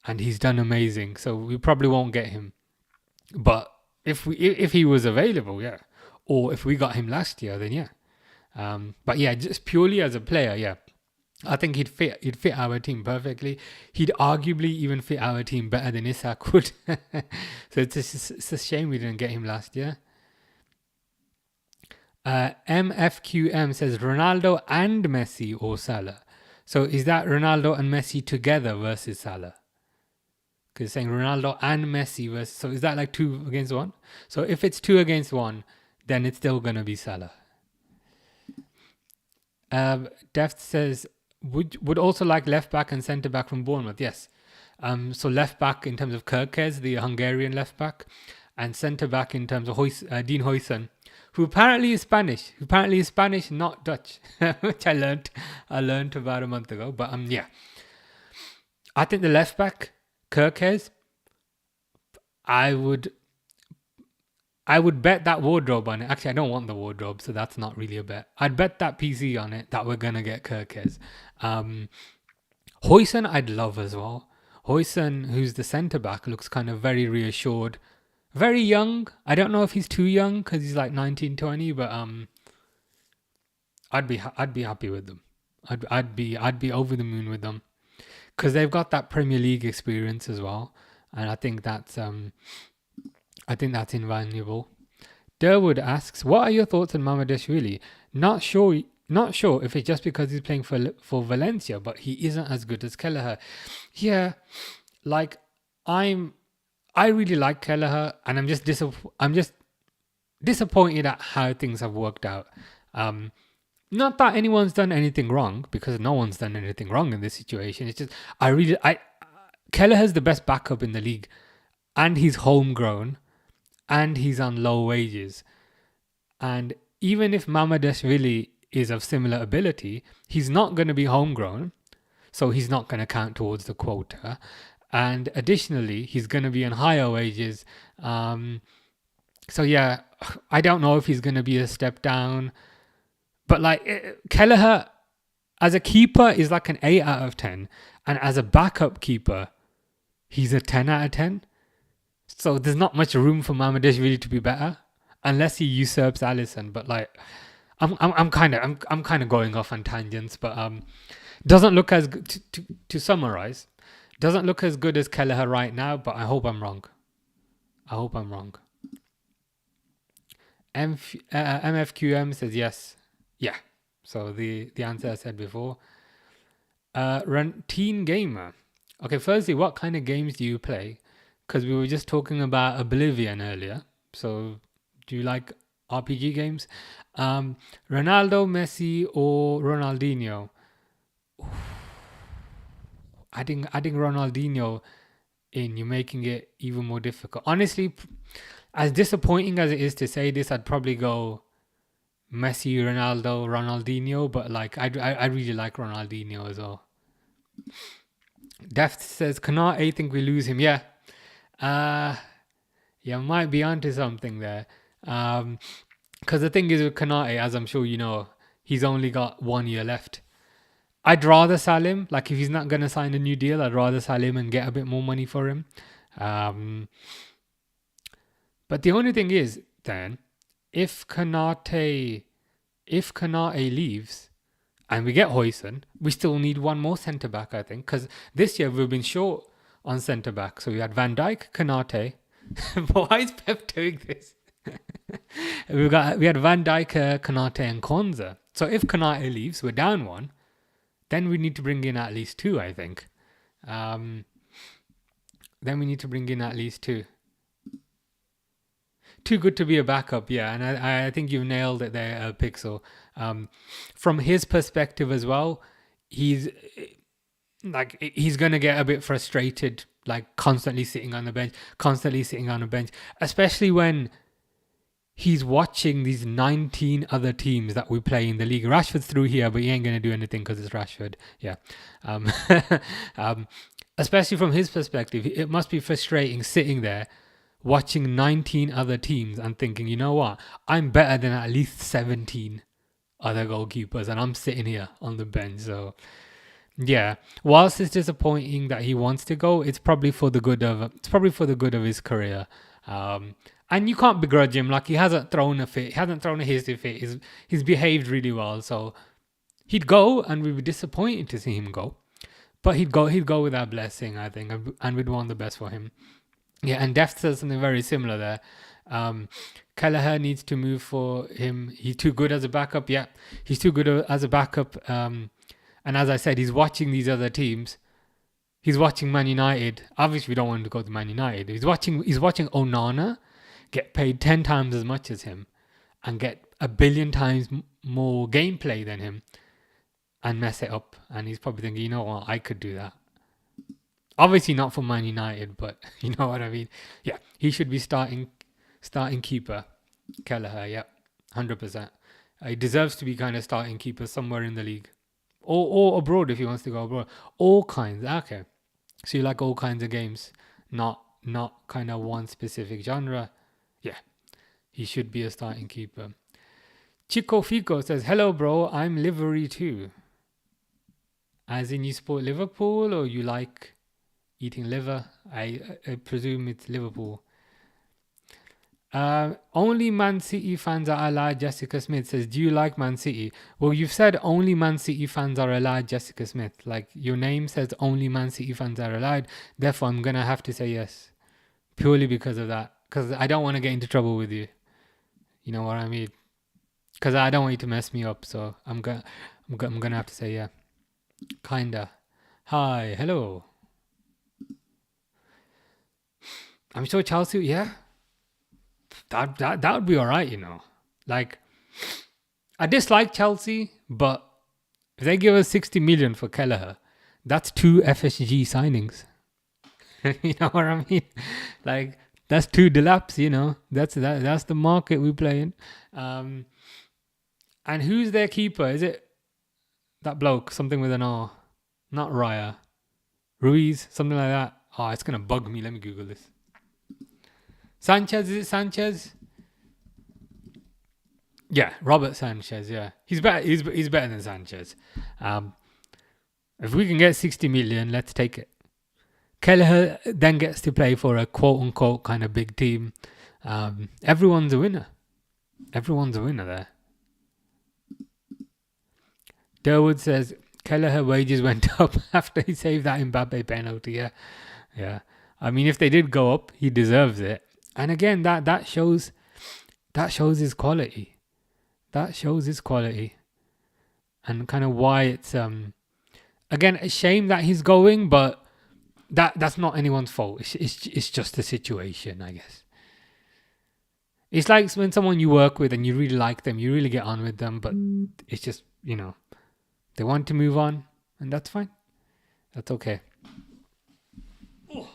[SPEAKER 1] and he's done amazing. So we probably won't get him. But if he was available, yeah, or if we got him last year, then yeah. But yeah, just purely as a player, yeah, I think he'd fit our team perfectly. He'd arguably even fit our team better than Isak would. So it's a shame we didn't get him last year. MFQM says Ronaldo and Messi or Salah. So is that Ronaldo and Messi together versus Salah? Because it's saying Ronaldo and Messi versus. So is that like 2 against 1? So if it's 2 against 1, then it's still gonna be Salah. Deft says would also like left back and centre back from Bournemouth. Yes. So left back in terms of Kerkez, the Hungarian left back, and centre back in terms of Dean Huijsen, who apparently is Spanish. Not Dutch, which I learned about a month ago. But yeah, I think the left back Kerkez, I would bet that wardrobe on it. Actually, I don't want the wardrobe, so that's not really a bet. I'd bet that PC on it that we're gonna get Kerkez. Huijsen, I'd love as well. Huijsen, who's the centre back, looks kind of very reassured, very young. I don't know if he's too young because he's like 19, 20, but I'd be happy with them. I'd be over the moon with them because they've got that Premier League experience as well, and I think that's invaluable. Durwood asks, what are your thoughts on Mamadashvili? Not sure if it's just because he's playing for Valencia, but he isn't as good as Kelleher. Yeah, like I really like Kelleher, and I'm just disappointed at how things have worked out. Not that anyone's done anything wrong, because no one's done anything wrong in this situation. It's just Kelleher's the best backup in the league, and he's homegrown, and he's on low wages. And even if Mamadashvili is of similar ability, he's not going to be homegrown, so he's not going to count towards the quota. And additionally, he's going to be on higher wages. So yeah, I don't know if he's going to be a step down. But like Kelleher, as a keeper, is like an 8 out of 10. And as a backup keeper, he's a 10 out of 10. So there's not much room for Mamadashvili to be better, unless he usurps Alisson. But like, I'm kind of going off on tangents. But doesn't look as good to summarize. Doesn't look as good as Kelleher right now. But I hope I'm wrong. MFQM says yes. Yeah. So the answer I said before. Teen Gamer. Okay, firstly, what kind of games do you play? Because we were just talking about Oblivion earlier. So do you like RPG games? Ronaldo, Messi, or Ronaldinho? Adding Ronaldinho in, you're making it even more difficult. Honestly, as disappointing as it is to say this, I'd probably go Messi, Ronaldo, Ronaldinho. But like, I really like Ronaldinho as well. Deft says, Kanate, think we lose him. Yeah. Yeah, might be onto something there. Because the thing is with Kanate, as I'm sure you know, he's only got 1 year left. I'd rather sell him. Like if he's not gonna sign a new deal, I'd rather sell him and get a bit more money for him. But the only thing is, then, if Kanate leaves and we get Hoyson, we still need one more centre back, I think, because this year we've been short on centre back. So we had Van Dijk, Kanate. Why is Pep doing this? we had Van Dijk, Kanate, and Konza. So if Kanate leaves, we're down one. Then we need to bring in at least two, I think. Then we need to bring in at least two. Too good to be a backup, yeah. And I think you've nailed it there, Pixel. From his perspective as well, he's gonna get a bit frustrated, like constantly sitting on the bench, especially when he's watching these 19 other teams that we play in the league. Rashford's through here, but he ain't gonna do anything because it's Rashford. Yeah. Especially from his perspective, it must be frustrating sitting there watching 19 other teams and thinking, you know what, I'm better than at least 17 other goalkeepers, and I'm sitting here on the bench. So yeah, whilst it's disappointing that he wants to go, it's probably for the good of his career. And you can't begrudge him. Like, he hasn't thrown a fit, he hasn't thrown a hasty fit. He's behaved really well, so he'd go, and we'd be disappointed to see him go. But he'd go with our blessing, I think, and we'd want the best for him. Yeah, and Deft says something very similar there. Kelleher needs to move for him. He's too good as a backup. Yeah, he's too good as a backup. And as I said, he's watching these other teams. He's watching Man United. Obviously, we don't want him to go to Man United. He's watching Onana get paid 10 times as much as him and get a billion times more gameplay than him and mess it up. And he's probably thinking, you know what, I could do that. Obviously not for Man United, but you know what I mean. Yeah, he should be starting keeper. Kelleher, yeah, 100%. He deserves to be kind of starting keeper somewhere in the league, or abroad if he wants to go abroad. All kinds. Okay, so you like all kinds of games, not kind of one specific genre. Yeah, he should be a starting keeper. Chico Fico says, "Hello, bro. I'm livery too. As in, you support Liverpool, or you like eating liver? I presume it's Liverpool." Only Man City fans are allowed. Jessica Smith says, "Do you like Man City?" Well, you've said only Man City fans are allowed, Jessica Smith. Like, your name says only Man City fans are allowed. Therefore, I'm gonna have to say yes, purely because of that. Because I don't want to get into trouble with you. You know what I mean? Because I don't want you to mess me up. So I'm gonna have to say yeah. Kinda. Hi, hello. I'm sure Chelsea, yeah. That would be alright, you know. Like, I dislike Chelsea, but if they give us 60 million for Kelleher, that's 2 FSG signings. You know what I mean? Like, that's 2 Delaps, you know. That's the market we play in. And who's their keeper? Is it that bloke? Something with an R. Not Raya. Ruiz, something like that. Oh, it's gonna bug me. Let me Google this. Sanchez, is it Sanchez? Yeah, Robert Sanchez, yeah. He's better than Sanchez. If we can get 60 million, let's take it. Kelleher then gets to play for a quote-unquote kind of big team. Everyone's a winner. Everyone's a winner there. Durwood says, Kelleher wages went up after he saved that Mbappe penalty. Yeah. I mean, if they did go up, he deserves it. And again, that shows his quality. That shows his quality. And kind of why it's again a shame that he's going, but that's not anyone's fault. It's just a situation, I guess. It's like when someone you work with and you really like them, you really get on with them, but it's just, you know, they want to move on, and that's fine. That's okay. Oh.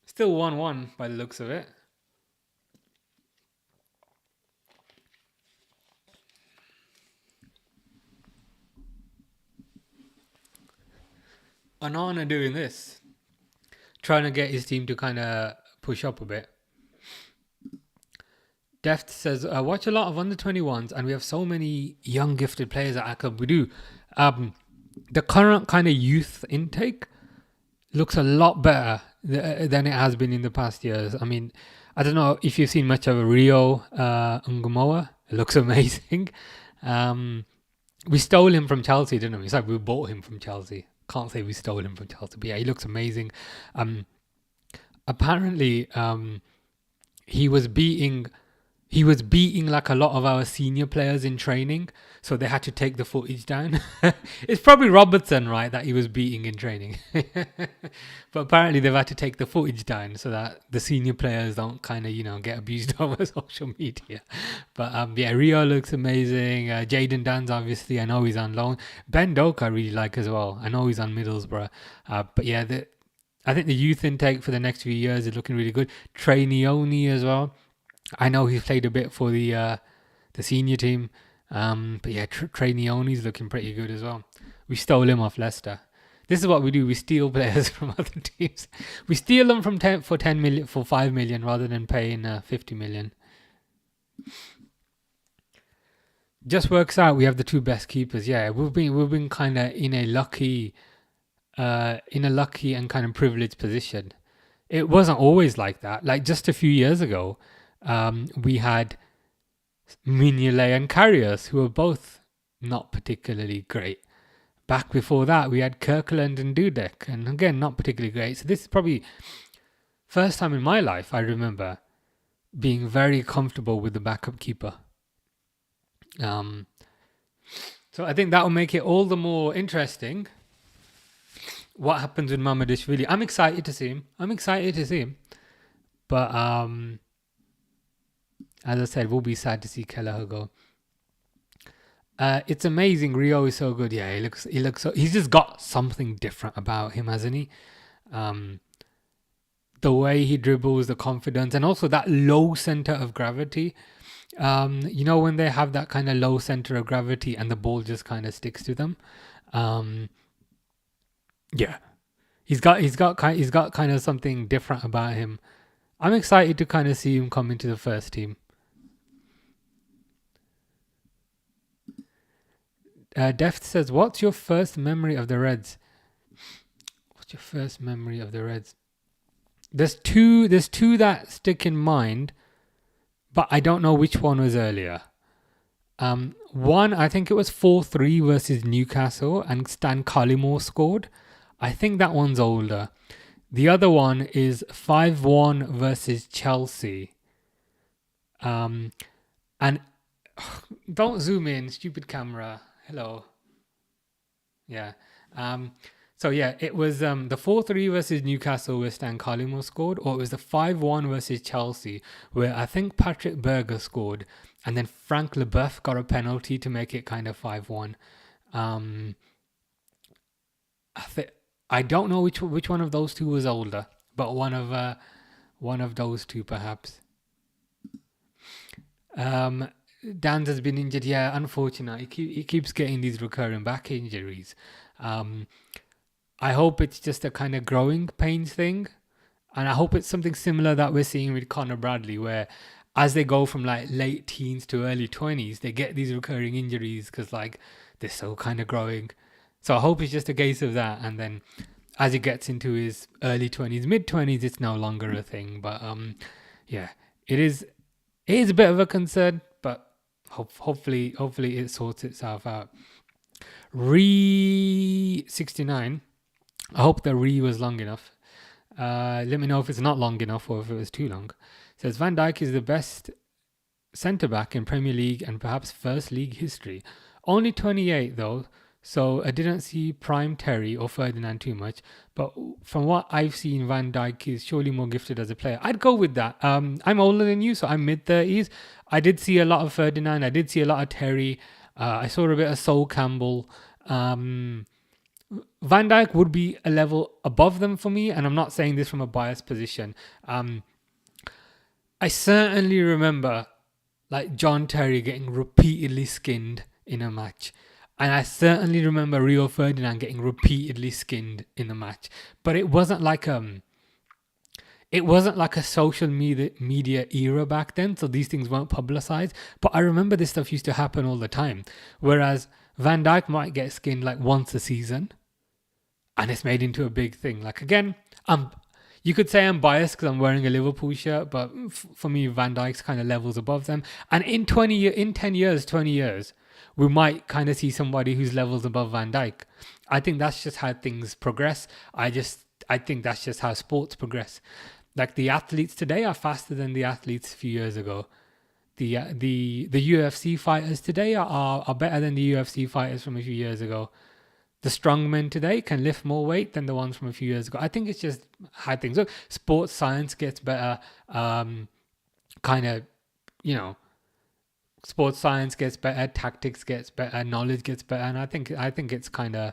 [SPEAKER 1] Still 1-1 by the looks of it. Onana doing this, trying to get his team to kind of push up a bit. Deft says, watch a lot of under 21s, and we have so many young gifted players at our club. We do. The current kind of youth intake looks a lot better than it has been in the past years. I mean, I don't know if you've seen much of Rio Ngumoa. It looks amazing. We stole him from Chelsea, didn't we? It's like we bought him from Chelsea. Can't say we stole him from Chelsea, but yeah, he looks amazing. Apparently, he was beating like a lot of our senior players in training, so they had to take the footage down. It's probably Robertson, right, that he was beating in training. But apparently they've had to take the footage down so that the senior players don't kind of, get abused over social media. But yeah, Rio looks amazing. Jaden Dan's obviously, I know he's on loan. Ben Doak I really like as well. I know he's on Middlesbrough. But yeah, I think the youth intake for the next few years is looking really good. Trey Neone as well. I know he's played a bit for the senior team, but yeah, Trey Neone's looking pretty good as well. We stole him off Leicester. This is what we do: we steal players from other teams. We steal them for 10 million, for 5 million, rather than paying 50 million. Just works out. We have the two best keepers. Yeah, we've been kind of in a lucky and kind of privileged position. It wasn't always like that. Like just a few years ago, we had Mignolet and Karius, who were both not particularly great. Back before that, we had Kirkland and Dudek, and again, not particularly great. So this is probably first time in my life I remember being very comfortable with the backup keeper. So I think that will make it all the more interesting. What happens with Mamadashvili? I'm excited to see him. But as I said, we'll be sad to see Kelleher go. It's amazing. Rio is so good. Yeah, he looks so. He's just got something different about him, hasn't he? The way he dribbles, the confidence, and also that low center of gravity. When they have that kind of low center of gravity and the ball just kind of sticks to them. Yeah, he's got kind of something different about him. I'm excited to kind of see him come into the first team. Deft says, "What's your first memory of the Reds?" What's your first memory of the Reds? There's two that stick in mind, but I don't know which one was earlier. One, I think it was 4-3 versus Newcastle, and Stan Collymore scored. I think that one's older. The other one is 5-1 versus Chelsea. And don't zoom in, stupid camera. Hello. Yeah. So yeah, it was the 4-3 versus Newcastle where Stan Collymore scored, or it was the 5-1 versus Chelsea where I think Patrick Berger scored, and then Frank Leboeuf got a penalty to make it kind of 5-1. I don't know which one of those two was older, but one of those two perhaps. Dan's has been injured. Yeah, unfortunate. He keeps getting these recurring back injuries. I hope it's just a kind of growing pains thing, and I hope it's something similar that we're seeing with Connor Bradley, where as they go from like late teens to early 20s, they get these recurring injuries because like they're so kind of growing. So I hope it's just a case of that, and then as he gets into his early 20s, mid 20s, it's no longer a thing. But yeah, it is a bit of a concern, but hopefully it sorts itself out. Re69. I hope the was long enough. Let me know if it's not long enough or if it was too long. It says Van Dijk is the best centre-back in Premier League and perhaps First League history. Only 28 though, so I didn't see prime Terry or Ferdinand too much. But from what I've seen, Van Dijk is surely more gifted as a player. I'd go with that. I'm older than you, so I'm mid-30s. I did see a lot of Ferdinand. I did see a lot of Terry. I saw a bit of Sol Campbell. Van Dijk would be a level above them for me, and I'm not saying this from a biased position. I certainly remember like John Terry getting repeatedly skinned in a match, and I certainly remember Rio Ferdinand getting repeatedly skinned in a match. But it wasn't like it wasn't like a social media era back then, so these things weren't publicized. But I remember this stuff used to happen all the time. Whereas Van Dijk might get skinned like once a season, and it's made into a big thing. Like again, you could say I'm biased because I'm wearing a Liverpool shirt, but for me, Van Dijk's kind of levels above them. And in 10 years, 20 years, we might kind of see somebody who's levels above Van Dijk. I think that's just how things progress. I think that's just how sports progress. Like the athletes today are faster than the athletes a few years ago. The UFC fighters today are better than the UFC fighters from a few years ago. The strongmen today can lift more weight than the ones from a few years ago. I think it's just how things look. Sports science gets better. Kind of, you know, sports science gets better. Tactics gets better. Knowledge gets better. And I think it's kind of,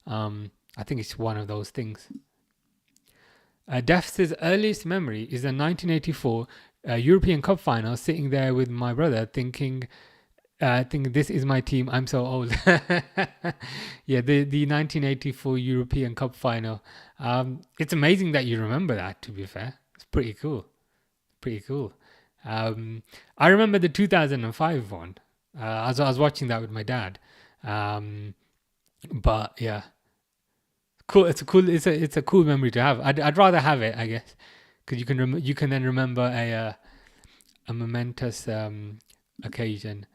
[SPEAKER 1] I think it's one of those things. Def's earliest memory is the 1984 European Cup final, sitting there with my brother thinking this is my team. I'm so old. Yeah, the 1984 European Cup final. It's amazing that you remember that, to be fair. It's pretty cool. Pretty cool. I remember the 2005 one. I was watching that with my dad. But yeah, cool. It's a cool memory to have. I'd rather have it, I guess, because you can then remember a momentous occasion.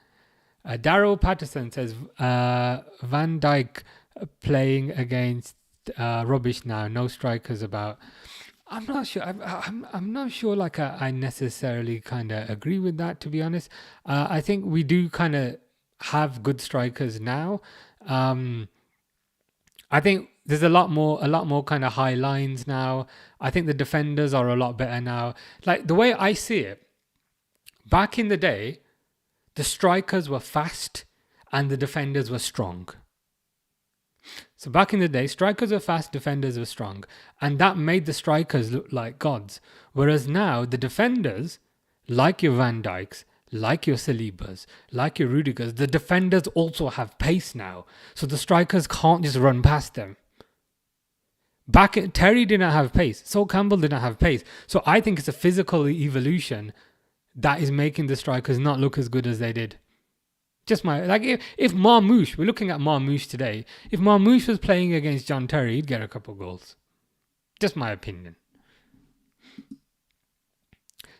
[SPEAKER 1] Daryl Patterson says Van Dijk playing against rubbish now. No strikers about. I'm not sure. I'm not sure. Like I necessarily kind of agree with that. To be honest, I think we do kind of have good strikers now. I think there's a lot more kind of high lines now. I think the defenders are a lot better now. Like the way I see it, back in the day, the strikers were fast and the defenders were strong. So back in the day, strikers were fast, defenders were strong. And that made the strikers look like gods. Whereas now, the defenders, like your Van Dijks, like your Salibas, like your Rudigers, the defenders also have pace now. So the strikers can't just run past them. Terry didn't have pace. Sol Campbell didn't have pace. So I think it's a physical evolution that is making the strikers not look as good as they did. Just if Marmoush, we're looking at Marmoush today. If Marmoush was playing against John Terry, he'd get a couple goals. Just my opinion.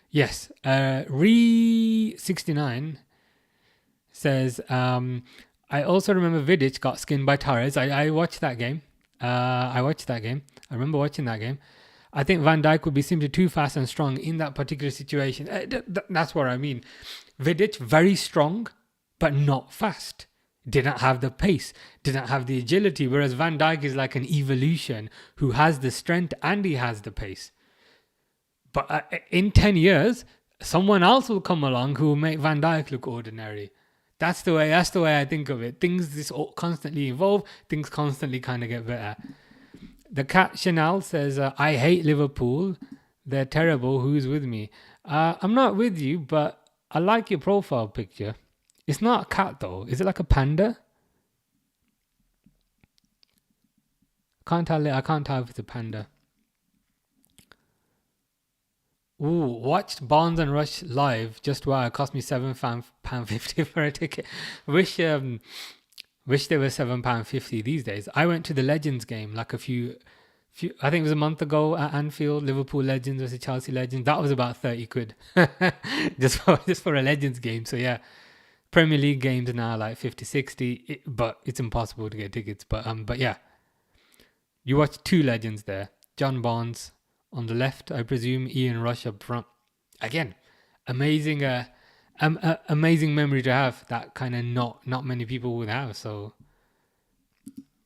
[SPEAKER 1] Yes, Re69 says, I also remember Vidic got skinned by Torres. I watched that game. I remember watching that game. I think Van Dijk would be simply too fast and strong in that particular situation. That's what I mean. Vidic, very strong, but not fast. Didn't have the pace, didn't have the agility, whereas Van Dijk is like an evolution who has the strength and he has the pace. But in 10 years, someone else will come along who will make Van Dijk look ordinary. That's the way I think of it. Things just constantly evolve, things constantly kind of get better. The cat Chanel says, I hate Liverpool. They're terrible. Who's with me? I'm not with you, but I like your profile picture. It's not a cat though. Is it like a panda? I can't tell if it's a panda. Ooh, watched Barnes and Rush live. Just wow, it cost me £7.50 for a ticket. Wish they were £7.50 these days. I went to the Legends game like a few I think it was a month ago at Anfield. Liverpool Legends versus Chelsea Legends. That was about 30 quid just for a Legends game. So yeah, Premier League games now like 50, 60, but it's impossible to get tickets. But yeah, you watch two legends there. John Barnes on the left, I presume. Ian Rush up front. Again, amazing memory to have. That kind of not many people would have. So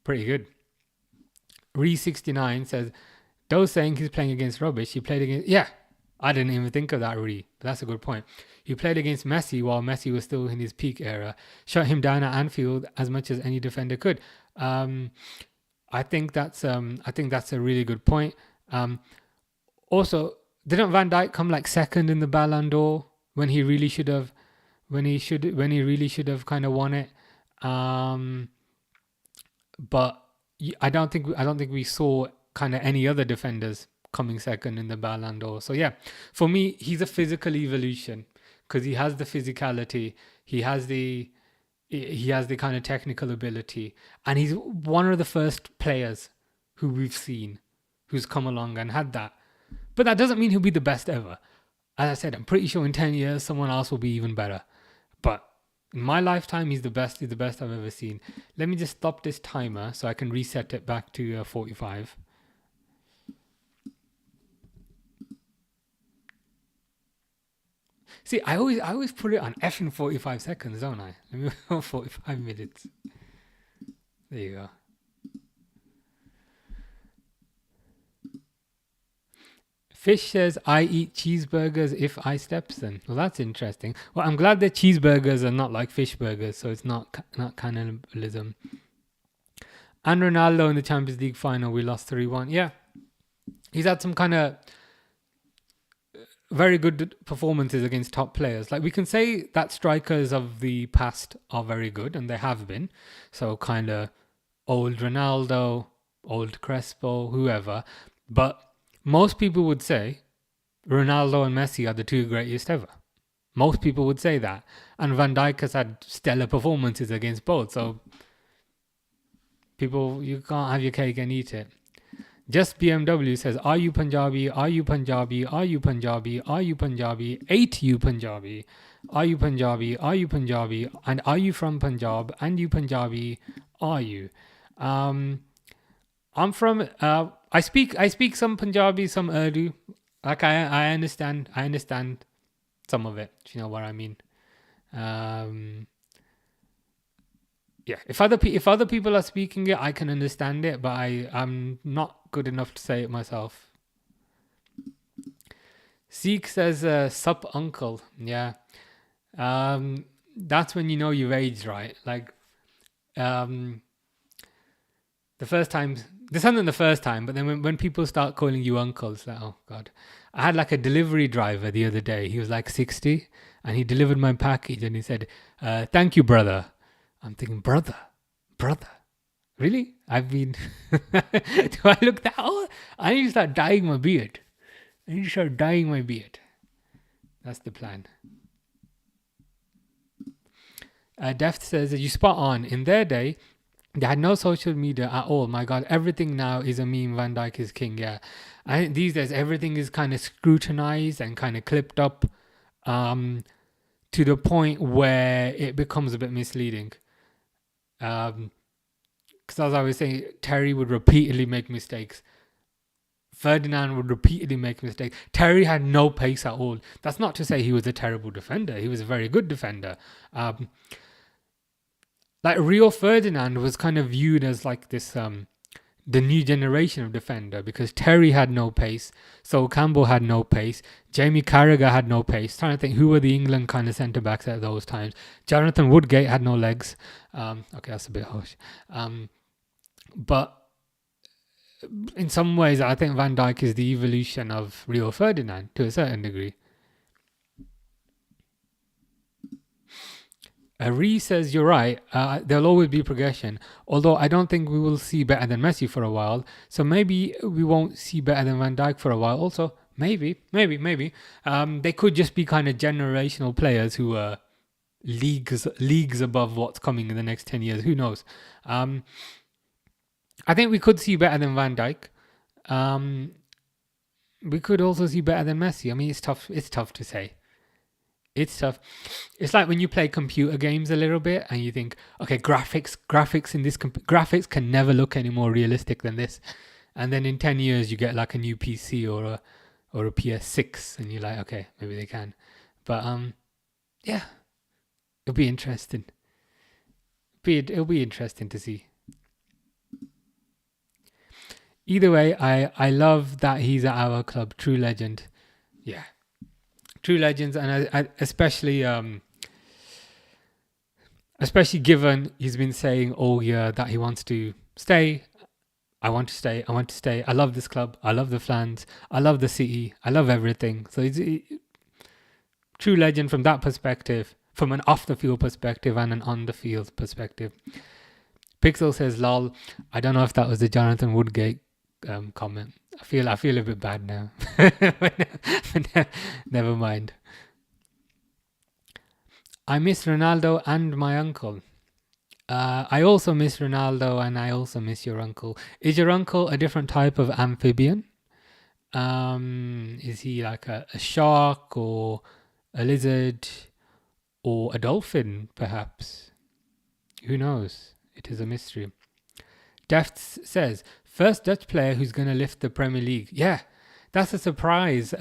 [SPEAKER 1] pretty good. Re69 says, Doe saying he's playing against rubbish. He played against... Yeah, I didn't even think of that, Re. But that's a good point. He played against Messi while Messi was still in his peak era. Shut him down at Anfield as much as any defender could. I think that's a really good point. Also, didn't Van Dijk come like second in the Ballon d'Or when he really should have kind of won it? But I don't think we saw kind of any other defenders coming second in the Ballon d'Or. So yeah, for me, he's a physical evolution because he has the physicality, he has the kind of technical ability, and he's one of the first players who we've seen who's come along and had that. But that doesn't mean he'll be the best ever. As I said, I'm pretty sure in 10 years someone else will be even better. But in my lifetime, he's the best I've ever seen. Let me just stop this timer so I can reset it back to 45. See, I always put it on effing 45 seconds, don't I? Let me go 45 minutes. There you go. Fish says, I eat cheeseburgers if I steps them. Well, that's interesting. Well, I'm glad that cheeseburgers are not like fish burgers, so it's not cannibalism. And Ronaldo in the Champions League final, we lost 3-1. Yeah, he's had some kind of very good performances against top players. Like, we can say that strikers of the past are very good, and they have been. So kind of old Ronaldo, old Crespo, whoever. But most people would say Ronaldo and Messi are the two greatest ever. Most people would say that. And Van Dijk has had stellar performances against both. So people, you can't have your cake and eat it. Just BMW says, are you Punjabi? Are you Punjabi? Are you Punjabi? Are you Punjabi? Ain't you Punjabi? Are you Punjabi? Are you Punjabi? And are you from Punjab? And you Punjabi? Are you? I'm from... I speak some Punjabi, some Urdu. Like I understand some of it. Do you know what I mean? Yeah, if other people are speaking it, I can understand it, but I'm not good enough to say it myself. Sikh says, "Sup, uncle." Yeah, that's when you know you've aged, right? Like, the first time, this isn't the first time, but then when people start calling you uncle, it's like, oh god. I had like a delivery driver the other day. He was like 60, and he delivered my package, and he said, "Thank you, brother." I'm thinking, brother, really? I've been. Do I look that old? I need to start dyeing my beard. That's the plan. Deft says, you spot on. In their day, they had no social media at all. My God, everything now is a meme. Van Dijk is king. Yeah, I think these days everything is kind of scrutinized and kind of clipped up, to the point where it becomes a bit misleading. Because as I was saying, Terry would repeatedly make mistakes. Ferdinand would repeatedly make mistakes. Terry had no pace at all. That's not to say he was a terrible defender. He was a very good defender. Like Rio Ferdinand was kind of viewed as like this, the new generation of defender, because Terry had no pace, Sol Campbell had no pace, Jamie Carragher had no pace. Trying to think who were the England kind of centre backs at those times. Jonathan Woodgate had no legs. Okay, that's a bit harsh. But in some ways, I think Van Dijk is the evolution of Rio Ferdinand to a certain degree. Ree says, you're right, there'll always be progression, although I don't think we will see better than Messi for a while, so maybe we won't see better than Van Dijk for a while. Also, maybe, they could just be kind of generational players who are leagues above what's coming in the next 10 years, who knows. I think we could see better than Van Dijk. We could also see better than Messi. I mean, it's tough to say. It's tough. It's like when you play computer games a little bit and you think, okay, graphics in this graphics can never look any more realistic than this, and then in 10 years you get like a new PC or a PS6, and you're like, okay, maybe they can. But yeah, it'll be interesting. It'll be interesting to see. Either way, I love that he's at our club. True legend. Yeah. True legends, and I especially given he's been saying all year that he wants to stay. I want to stay. I love this club. I love the fans. I love the city. I love everything. So he's true legend from that perspective, from an off the field perspective and an on the field perspective. Pixel says, lol. I don't know if that was the Jonathan Woodgate comment. I feel a bit bad now. Never mind. I miss Ronaldo and my uncle. I also miss Ronaldo and I also miss your uncle. Is your uncle a different type of amphibian? Is he like a shark or a lizard or a dolphin, perhaps? Who knows? It is a mystery. Defts says, first Dutch player who's going to lift the Premier League. Yeah, that's a surprise.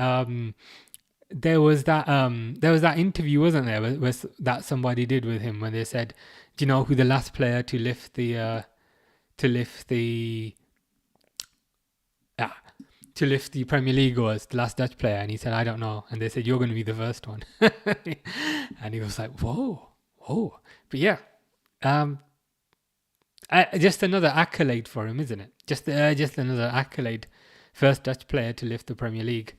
[SPEAKER 1] There was that interview, wasn't there, that somebody did with him when they said, do you know who the last player to lift the ah, to lift the Premier League was, the last Dutch player? And he said, I don't know. And they said, you're going to be the first one. And he was like, whoa, whoa. But yeah, um, just another accolade for him, isn't it? Just another accolade. First Dutch player to lift the Premier League.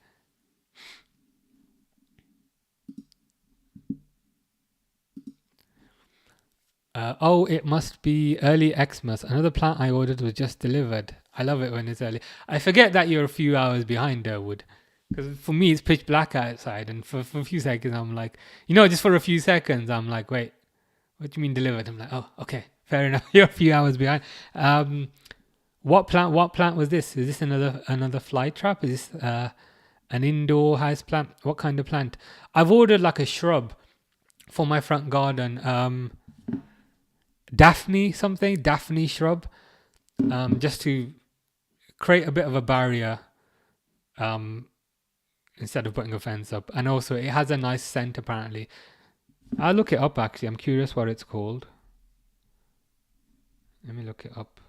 [SPEAKER 1] It must be early Xmas. Another plant I ordered was just delivered. I love it when it's early. I forget that you're a few hours behind, Durwood. Because for me, it's pitch black outside. And for a few seconds, I'm like, just for a few seconds, I'm like, wait, what do you mean delivered? I'm like, oh, okay, fair enough. You're a few hours behind. What plant was this? Is this another fly trap? Is this an indoor house plant? What kind of plant? I've ordered like a shrub for my front garden. Daphne shrub, just to create a bit of a barrier, instead of putting a fence up. And also, it has a nice scent apparently. I'll look it up actually. I'm curious what it's called. Let me look it up.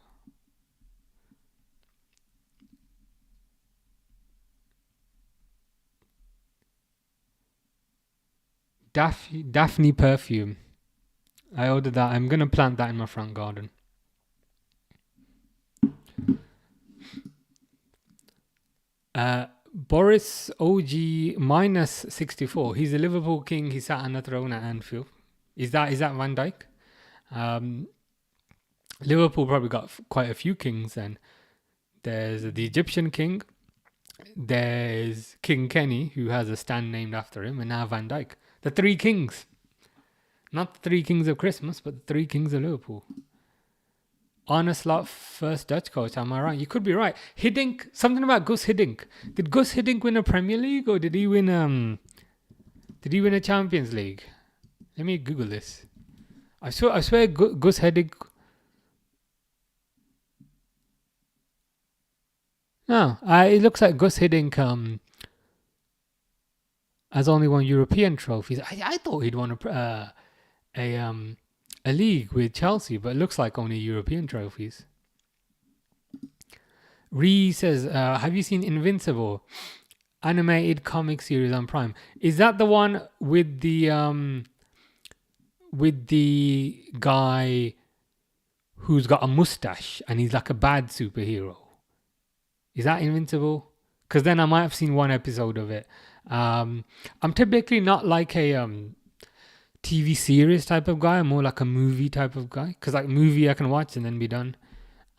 [SPEAKER 1] Daphne perfume. I ordered that. I'm gonna plant that in my front garden. Boris OG minus 64. He's a Liverpool king. He sat on a throne at Anfield. Is that Van Dijk? Liverpool probably got quite a few kings then. There's the Egyptian king. There's King Kenny, who has a stand named after him, and now Van Dijk. The three kings. Not the three kings of Christmas, but the three kings of Liverpool. Arne Slot, first Dutch coach. Am I right? You could be right. Hiddink, something about Gus Hiddink. Did Gus Hiddink win a Premier League or did he win a Champions League? Let me Google this. I swear Gus Hiddink. No, it looks like Gus Hiddink has only won European trophies. I thought he'd won a league with Chelsea, but it looks like only European trophies. Ree says, have you seen Invincible? Animated comic series on Prime. Is that the one with the guy who's got a mustache and he's like a bad superhero? Is that Invincible? Because then I might have seen one episode of it. I'm typically not like a TV series type of guy. I'm more like a movie type of guy. Because like movie I can watch and then be done.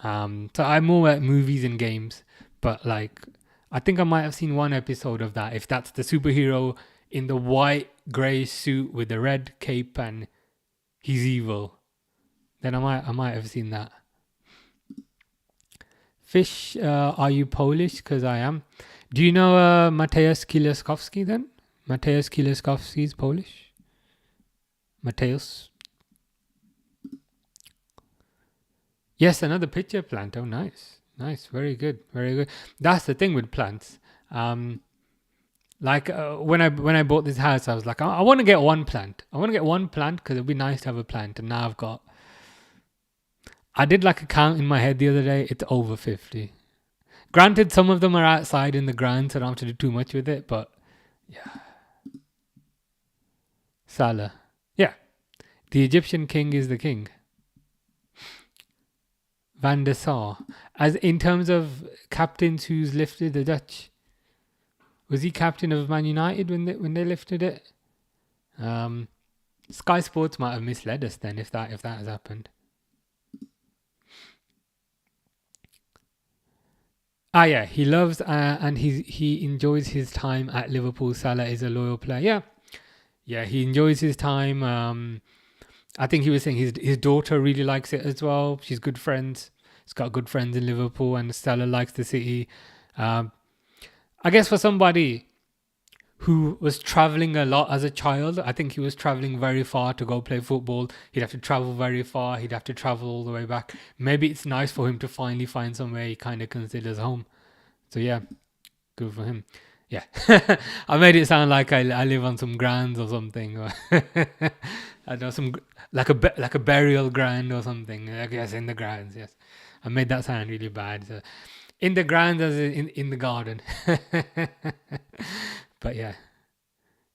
[SPEAKER 1] So I'm more at movies and games. But like, I think I might have seen one episode of that. If that's the superhero in the white grey suit with the red cape and he's evil, then I might have seen that. Fish, are you Polish? Because I am. Do you know Mateusz Kieliszkowski then? Mateusz Kieliszkowski is Polish. Mateusz. Yes, another pitcher plant. Oh, nice. Nice. Very good. Very good. That's the thing with plants. Like when I bought this house, I was like, I want to get one plant. I want to get one plant because it'd be nice to have a plant. And now I did like a count in my head the other day. It's over 50. Granted, some of them are outside in the ground, so I don't have to do too much with it. But yeah. Salah. Yeah. The Egyptian king is the king. Van der Sar. As in terms of captains who's lifted the Dutch, was he captain of Man United when they lifted it? Sky Sports might have misled us then if that has happened. Yeah, he loves and he enjoys his time at Liverpool. Salah is a loyal player. Yeah, he enjoys his time. I think he was saying his daughter really likes it as well. She's good friends. He's got good friends in Liverpool, and Salah likes the city. Um, I guess for somebody who was traveling a lot as a child, I think he was traveling very far to go play football. He'd have to travel very far. He'd have to travel all the way back. Maybe it's nice for him to finally find somewhere he kind of considers home. So yeah, good for him. Yeah, I made it sound like I live on some grounds or something. I know some like a burial ground or something. I guess in the grounds. Yes, I made that sound really bad. So, in the grounds as in the garden. But yeah,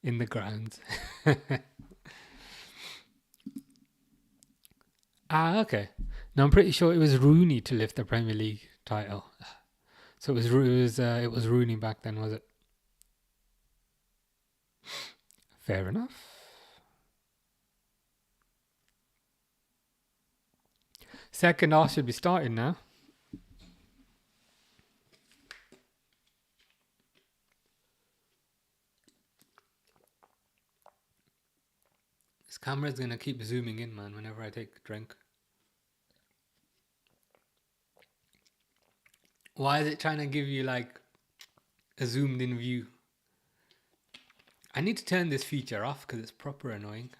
[SPEAKER 1] in the grounds. Okay. No, I'm pretty sure it was Rooney to lift the Premier League title. So it was Rooney back then, was it? Fair enough. Second half should be starting now. This camera's gonna keep zooming in, man, whenever I take a drink. Why is it trying to give you like a zoomed in view? I need to turn this feature off because it's proper annoying.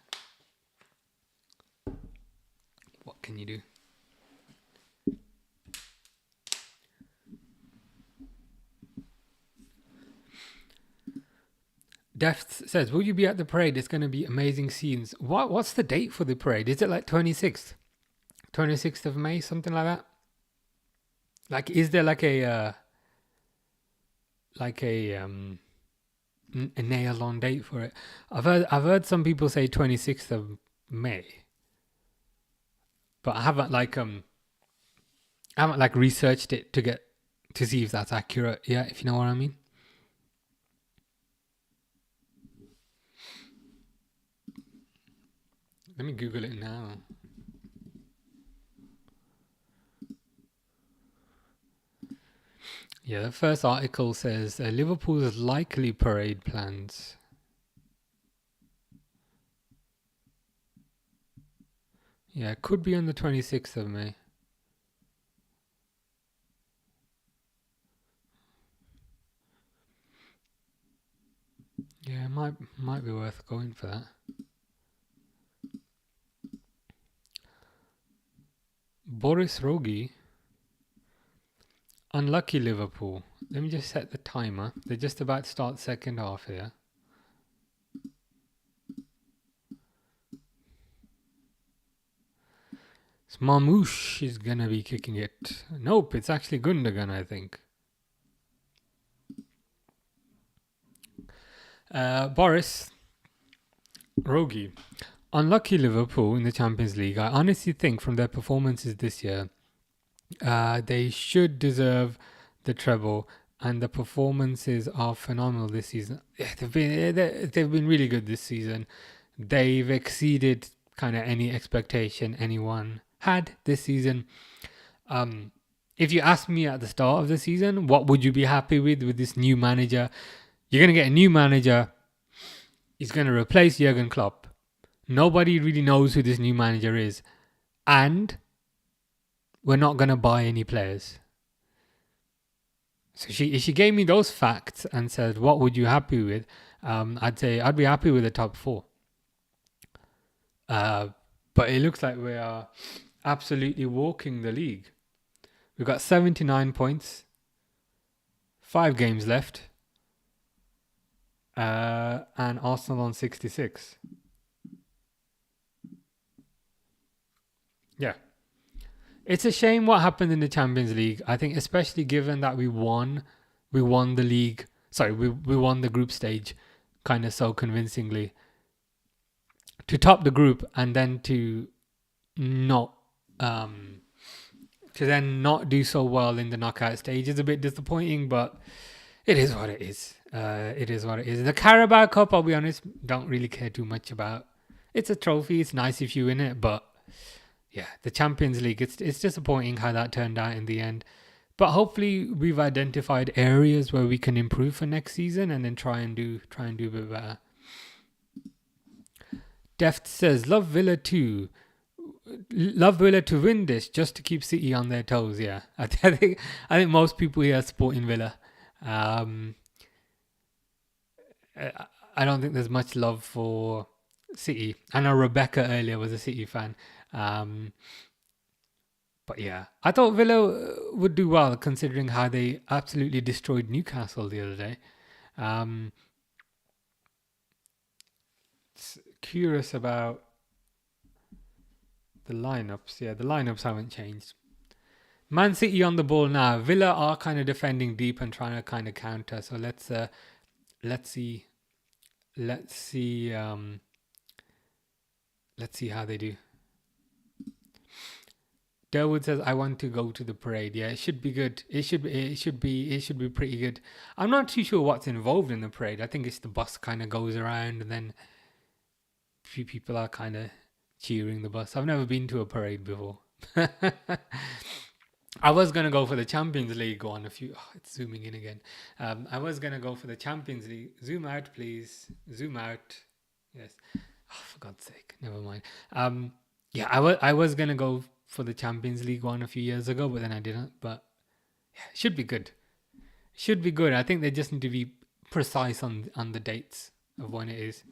[SPEAKER 1] What can you do? Deft says, will you be at the parade? It's going to be amazing scenes. What's the date for the parade? Is it like 26th? 26th of May, something like that? Like, is there like a nail on date for it? I've heard some people say 26th of May. But I haven't researched it to see if that's accurate. Yeah, if you know what I mean. Let me Google it now. Yeah, the first article says Liverpool's likely parade plans. Yeah, it could be on the 26th of May. Yeah, it might be worth going for that. Boris Rogi. Unlucky Liverpool. Let me just set the timer. They're just about to start second half here. Marmoush is gonna be kicking it. Nope, it's actually Gundogan, I think. Boris Rogi. Unlucky Liverpool in the Champions League. I honestly think from their performances this year, they should deserve the treble, and the performances are phenomenal this season. They've been really good this season. They've exceeded kind of any expectation anyone had this season. If you asked me at the start of the season, what would you be happy with this new manager? You're going to get a new manager. He's going to replace Jurgen Klopp. Nobody really knows who this new manager is. And we're not going to buy any players. So if she gave me those facts and said, what would you happy with? I'd say I'd be happy with the top four. But it looks like we are absolutely walking the league. We've got 79 points. 5 games left. And Arsenal on 66. Yeah. It's a shame what happened in the Champions League. I think especially given that we won the league. Sorry, we won the group stage kind of so convincingly. To top the group and then to not do so well in the knockout stage is a bit disappointing, but it is what it is. It is what it is. The Carabao Cup, I'll be honest, don't really care too much about. It's a trophy. It's nice if you win it, but yeah, the Champions League, it's disappointing how that turned out in the end. But hopefully we've identified areas where we can improve for next season, and then try and do a bit better. Deft says, love Villa too. Love Villa to win this just to keep City on their toes. Yeah, I think most people here are supporting Villa. I don't think there's much love for City. I know Rebecca earlier was a City fan. But yeah, I thought Villa would do well considering how they absolutely destroyed Newcastle the other day. Curious about the lineups. Yeah, the lineups haven't changed. Man City on the ball now. Villa are kind of defending deep and trying to kind of counter. So let's see how they do. Derwood says, "I want to go to the parade." Yeah, it should be good. It should be pretty good. I'm not too sure what's involved in the parade. I think it's the bus kind of goes around, and then a few people are kind of cheering the bus. I've never been to a parade before. I was gonna go for the Champions League one. It's zooming in again. I was gonna go for the Champions League. Zoom out, please. Zoom out. Yes. Oh, for God's sake. Never mind. Yeah, I was gonna go for the Champions League one a few years ago, but then I didn't. But yeah, it should be good. Should be good. I think they just need to be precise on the dates of when it is.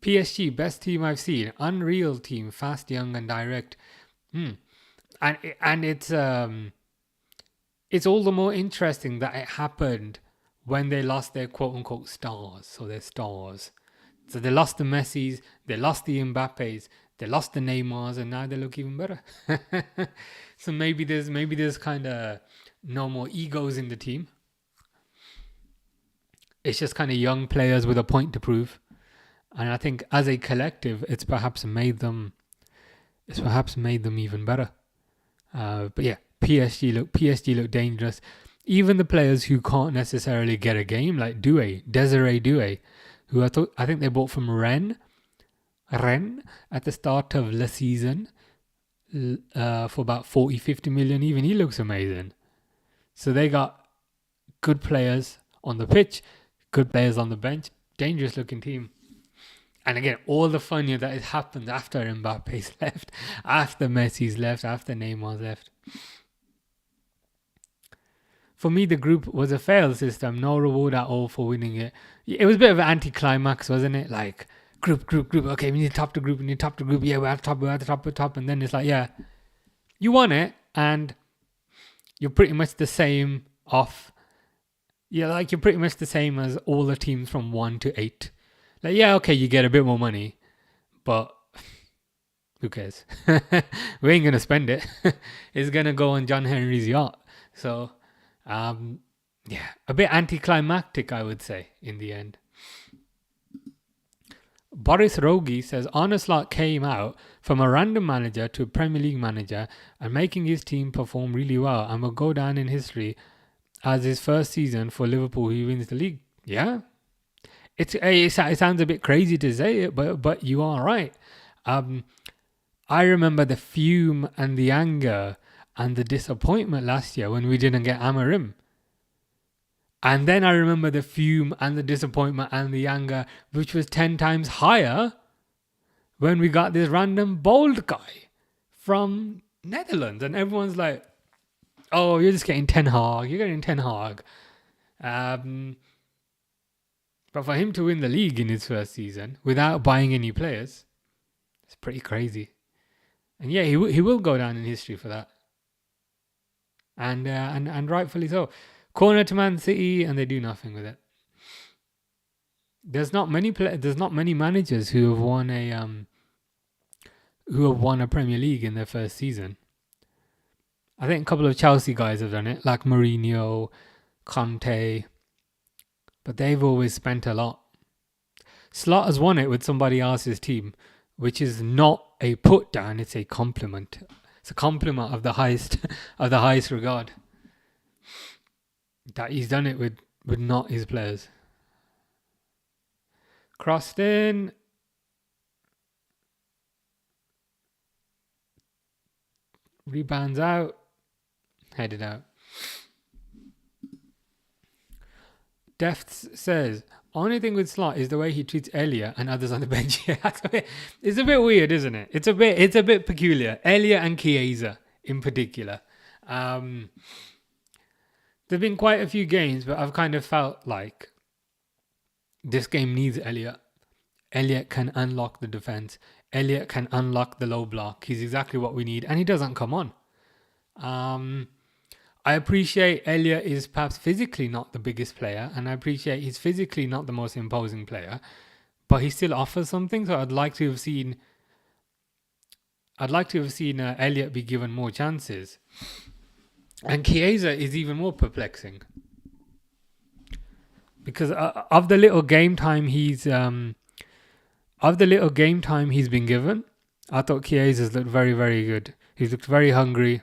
[SPEAKER 1] PSG, best team I've seen. Unreal team, fast, young, and direct. And it's all the more interesting that it happened when they lost their quote unquote stars. So their stars. So they lost the Messis, they lost the Mbappes, they lost the Neymars, and now they look even better. So maybe there's kind of no more egos in the team. It's just kind of young players with a point to prove. And I think as a collective, it's perhaps made them even better. But yeah, PSG look dangerous. Even the players who can't necessarily get a game, like Desiree Doué, who I think they bought from Rennes at the start of the season for about 40-50 million. Even he looks amazing. So they got good players on the pitch, good players on the bench, dangerous looking team. And again, all the fun that has happened after Mbappe's left, after Messi's left, after Neymar's left. For me, the group was a failed system. No reward at all for winning it. It was a bit of an anticlimax, wasn't it? Like, group. Okay, we need to top the group. Yeah, we're at the top. And then it's like, yeah, you won it. And you're pretty much the same off. Yeah, like you're pretty much the same as all the teams from 1 to 8. Like, yeah, okay, you get a bit more money, but who cares? We ain't gonna spend it. It's gonna go on John Henry's yacht. So, yeah, a bit anticlimactic, I would say, in the end. Boris Rogi says Arne Slot came out from a random manager to a Premier League manager and making his team perform really well and will go down in history as his first season for Liverpool. He wins the league. Yeah. It sounds a bit crazy to say it, but you are right. I remember the fume and the anger and the disappointment last year when we didn't get Amarim. And then I remember the fume and the disappointment and the anger, which was 10 times higher when we got this random bold guy from Netherlands. And everyone's like, oh, you're just getting Ten Hag. You're getting Ten Hag. But for him to win the league in his first season without buying any players, it's pretty crazy. And yeah, he will go down in history for that. And rightfully so. Corner to Man City, and they do nothing with it. There's not many managers who have won a Premier League in their first season. I think a couple of Chelsea guys have done it, like Mourinho, Conte. But they've always spent a lot. Slot has won it with somebody else's team, which is not a put down, it's a compliment. It's a compliment of the highest regard. That he's done it with not his players. Crossed in. Rebounds out. headed out. Defts says, only thing with Slot is the way he treats Elliot and others on the bench. It's a bit weird, isn't it? It's a bit peculiar. Elliot and Chiesa in particular. There've been quite a few games, but I've kind of felt like this game needs Elliot. Elliot can unlock the defense. Elliot can unlock the low block. He's exactly what we need, and he doesn't come on. I appreciate Elliot is perhaps physically not the biggest player, and I appreciate he's physically not the most imposing player, but he still offers something. So I'd like to have seen Elliot be given more chances. And Chiesa is even more perplexing because of the little game time he's been given. I thought Chiesa's looked very, very good. He's looked very hungry.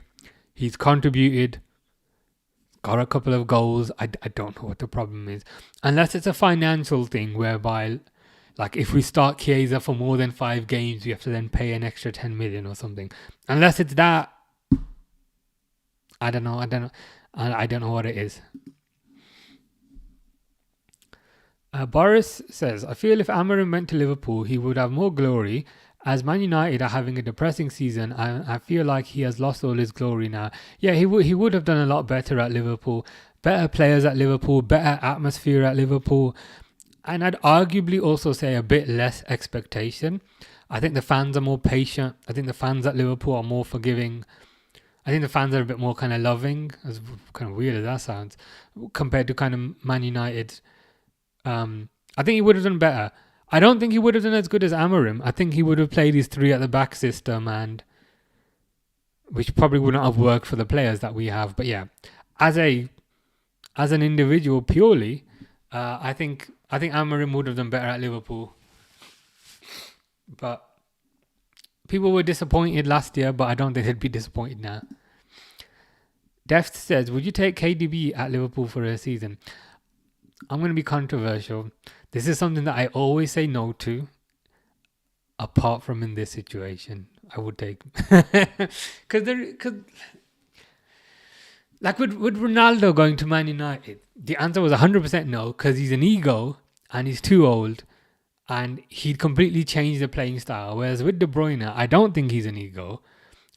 [SPEAKER 1] He's contributed. Got a couple of goals. I don't know what the problem is. Unless it's a financial thing whereby, like, if we start Chiesa for more than 5 games, we have to then pay an extra 10 million or something. Unless it's that, I don't know. I don't know what it is. Boris says, I feel if Amorim went to Liverpool, he would have more glory. As Man United are having a depressing season, I feel like he has lost all his glory now. Yeah, he would have done a lot better at Liverpool. Better players at Liverpool, better atmosphere at Liverpool. And I'd arguably also say a bit less expectation. I think the fans are more patient. I think the fans at Liverpool are more forgiving. I think the fans are a bit more kind of loving, as kind of weird as that sounds, compared to kind of Man United. I think he would have done better. I don't think he would have done as good as Amorim. I think he would have played his 3 at the back system, and which probably wouldn't have worked for the players that we have. But yeah, as an individual purely, I think Amorim would have done better at Liverpool. But people were disappointed last year, but I don't think they'd be disappointed now. Deft says, would you take KDB at Liverpool for a season? I'm going to be controversial. This is something that I always say no to, apart from in this situation. I would take because like with Ronaldo going to Man United, the answer was 100% no, because he's an ego and he's too old and he'd completely change the playing style. Whereas with De Bruyne, I don't think he's an ego.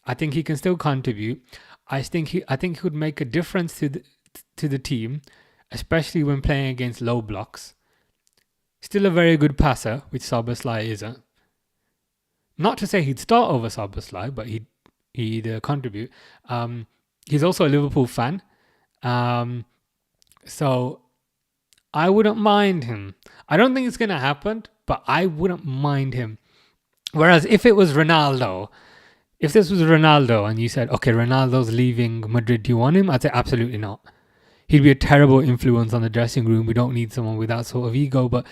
[SPEAKER 1] I think he can still contribute. I think he would make a difference to the team, especially when playing against low blocks. Still a very good passer, which Szoboszlai isn't. Not to say he'd start over Szoboszlai, but he'd contribute. He's also a Liverpool fan. So I wouldn't mind him. I don't think it's going to happen, but I wouldn't mind him. Whereas if this was Ronaldo and you said, okay, Ronaldo's leaving Madrid, do you want him? I'd say absolutely not. He'd be a terrible influence on the dressing room. We don't need someone with that sort of ego. But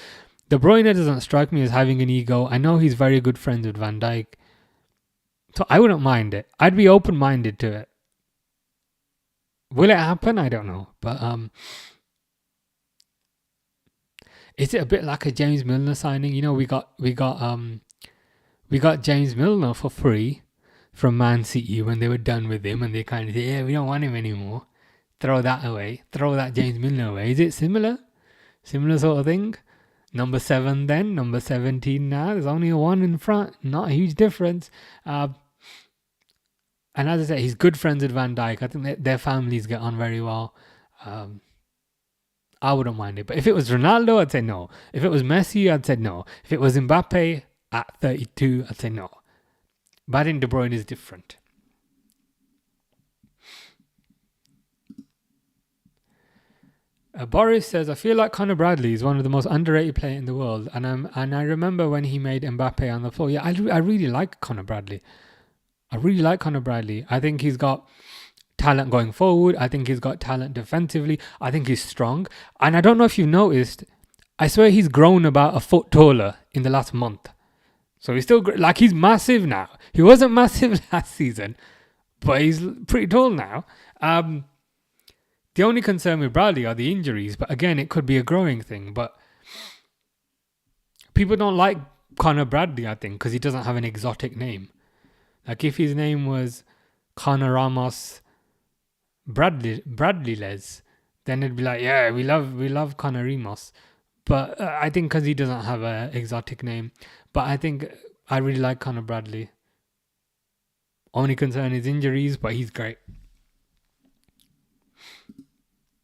[SPEAKER 1] De Bruyne doesn't strike me as having an ego. I know he's very good friends with Van Dijk. So I wouldn't mind it. I'd be open-minded to it. Will it happen? I don't know. But is it a bit like a James Milner signing? You know, we got James Milner for free from Man City when they were done with him, and they kind of said, yeah, we don't want him anymore. Throw that away. Throw that James Milner away. Is it similar? Similar sort of thing? Number 7 then, number 17 now. There's only a 1 in front. Not a huge difference. And as I said, he's good friends with Van Dijk. I think their families get on very well. I wouldn't mind it. But if it was Ronaldo, I'd say no. If it was Messi, I'd say no. If it was Mbappe at 32, I'd say no. But I think De Bruyne is different. Boris says, I feel like Conor Bradley is one of the most underrated players in the world. And I remember when he made Mbappe on the floor. Yeah, I really like Conor Bradley. I think he's got talent going forward. I think he's got talent defensively. I think he's strong. And I don't know if you've noticed, I swear he's grown about a foot taller in the last month. So he's still, like, he's massive now. He wasn't massive last season, but he's pretty tall now. The only concern with Bradley are the injuries. But again, it could be a growing thing. But people don't like Conor Bradley, I think, because he doesn't have an exotic name. Like if his name was Conor Ramos Bradley Les, then it'd be like, yeah, we love Conor Ramos. But I think because he doesn't have a exotic name. But I think I really like Conor Bradley. Only concern is injuries, but he's great.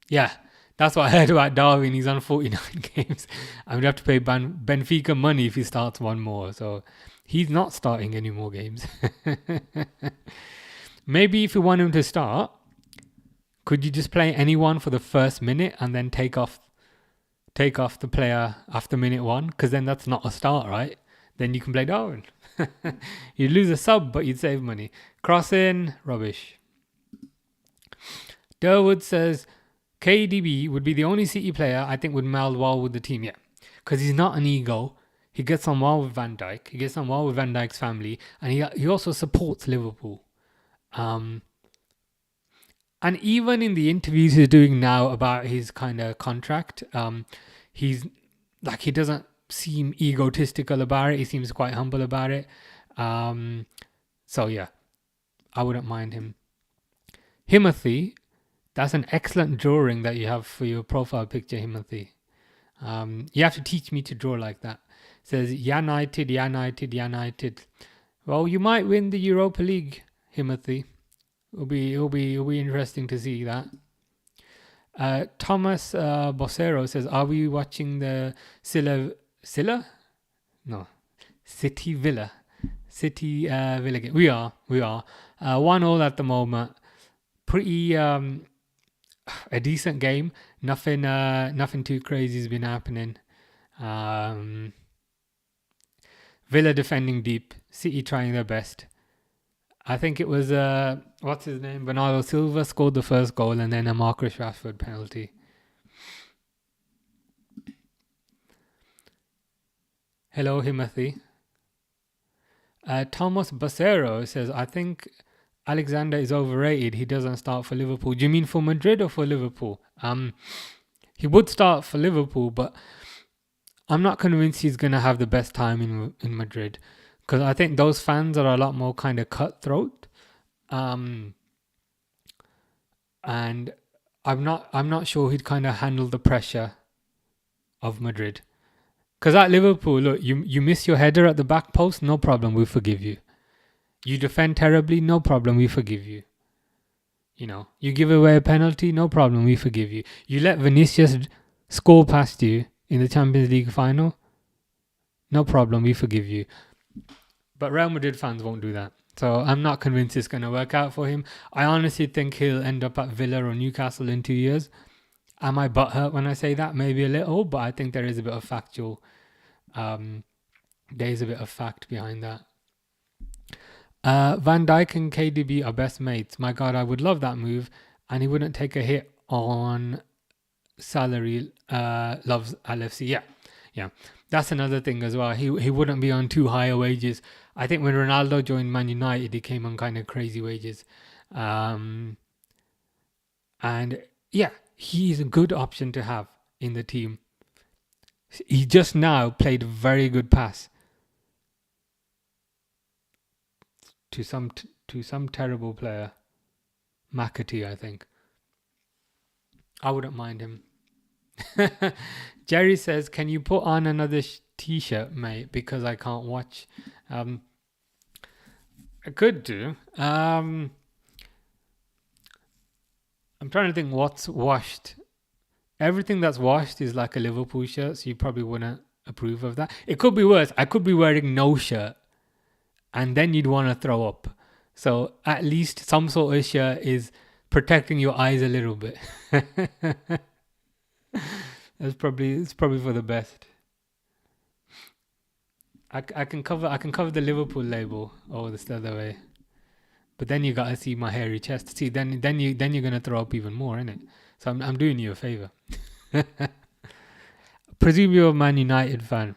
[SPEAKER 1] Yeah, that's what I heard about Darwin. He's on 49 games. I would have to pay Benfica money if he starts one more. So he's not starting any more games. Maybe if you want him to start, could you just play anyone for the first minute and then take off the player after minute one? Because then that's not a start, right? Then you can play Darwin. You'd lose a sub, but you'd save money. Cross in, rubbish. Durwood says KDB would be the only City player I think would meld well with the team. Yeah, because he's not an ego. He gets on well with Van Dijk. He gets on well with Van Dijk's family, and he also supports Liverpool. And even in the interviews he's doing now about his kind of contract, he's like, he doesn't seem egotistical about it. He seems quite humble about it. So yeah, I wouldn't mind him. Himothy, that's an excellent drawing that you have for your profile picture, Himothy. You have to teach me to draw like that. It says United. Well, you might win the Europa League, Himothy. It'll be interesting to see that. Thomas Bossero says, "Are we watching the City Villa game?" We are 1-1 at the moment. Pretty a decent game. Nothing too crazy has been happening. Villa defending deep. City trying their best. I think it was what's his name? Bernardo Silva scored the first goal, and then a Marcus Rashford penalty. Hello, Himothy. Thomas Basero says, "I think Alexander is overrated. He doesn't start for Liverpool." Do you mean for Madrid or for Liverpool? He would start for Liverpool, but I'm not convinced he's going to have the best time in Madrid, because I think those fans are a lot more kind of cutthroat. And I'm not sure he'd kind of handle the pressure of Madrid. Because at Liverpool, look, you miss your header at the back post, no problem, we forgive you. You defend terribly, no problem, we forgive you. You know, you give away a penalty, no problem, we forgive you. You let Vinicius score past you in the Champions League final, no problem, we forgive you. But Real Madrid fans won't do that. So I'm not convinced it's going to work out for him. I honestly think he'll end up at Villa or Newcastle in 2 years. Am I butthurt when I say that? Maybe a little, but I think there is a bit of factual. There is a bit of fact behind that. Van Dijk and KDB are best mates. My God, I would love that move, and he wouldn't take a hit on salary. Loves LFC. Yeah. That's another thing as well. He wouldn't be on too high a wages. I think when Ronaldo joined Man United, he came on kind of crazy wages. And yeah, he's a good option to have in the team. He just now played a very good pass to some terrible player, McAtee, I think. I wouldn't mind him. Jerry says, "Can you put on another t-shirt, mate? Because I can't watch." I could do. I'm trying to think what's washed. Everything that's washed is like a Liverpool shirt, so you probably wouldn't approve of that. It could be worse. I could be wearing no shirt, and then you'd want to throw up. So at least some sort of shirt is protecting your eyes a little bit. It's probably for the best. I can cover the Liverpool label the other way, but then you gotta see my hairy chest. See, then you're gonna throw up even more, innit? So I'm doing you a favor. Presume you're a Man United fan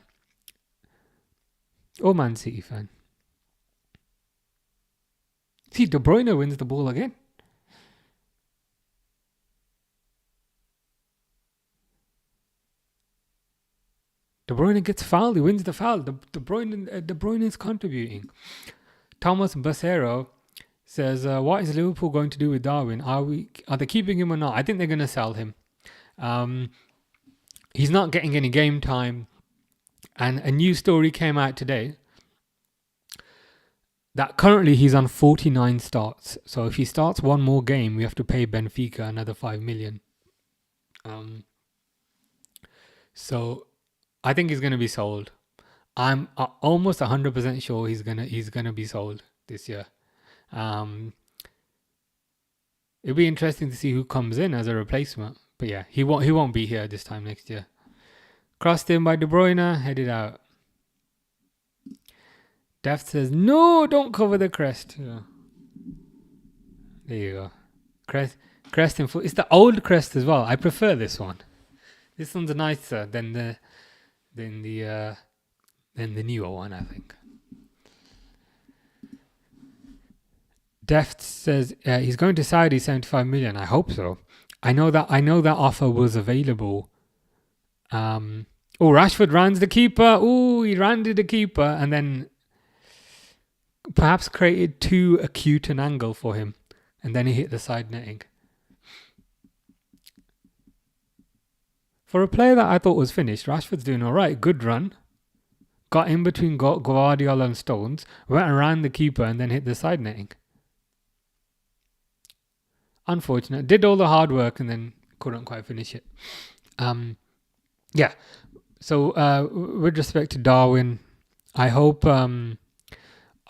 [SPEAKER 1] or Man City fan. See, De Bruyne wins the ball again. De Bruyne gets fouled. He wins the foul. De Bruyne is contributing. Thomas Basero says, what is Liverpool going to do with Darwin? Are they keeping him or not? I think they're going to sell him. He's not getting any game time. And a new story came out today that currently he's on 49 starts. So if he starts one more game, we have to pay Benfica another 5 million. So I think he's going to be sold. I'm almost 100% sure he's gonna be sold this year. It'll be interesting to see who comes in as a replacement. But yeah, he won't be here this time next year. Crossed in by De Bruyne, headed out. Deft says, no, don't cover the crest. Yeah. There you go. Crest in full. It's the old crest as well. I prefer this one. This one's nicer than the newer one, I think. Deft says he's going to Saudi 75 million. I hope so. I know that offer was available. Rashford runs the keeper. He ran to the keeper and then perhaps created too acute an angle for him. And then he hit the side netting. For a player that I thought was finished, Rashford's doing all right. Good run. Got in between Guardiola and Stones. Went around the keeper and then hit the side netting. Unfortunate. Did all the hard work and then couldn't quite finish it. Yeah. So with respect to Darwin, I hope the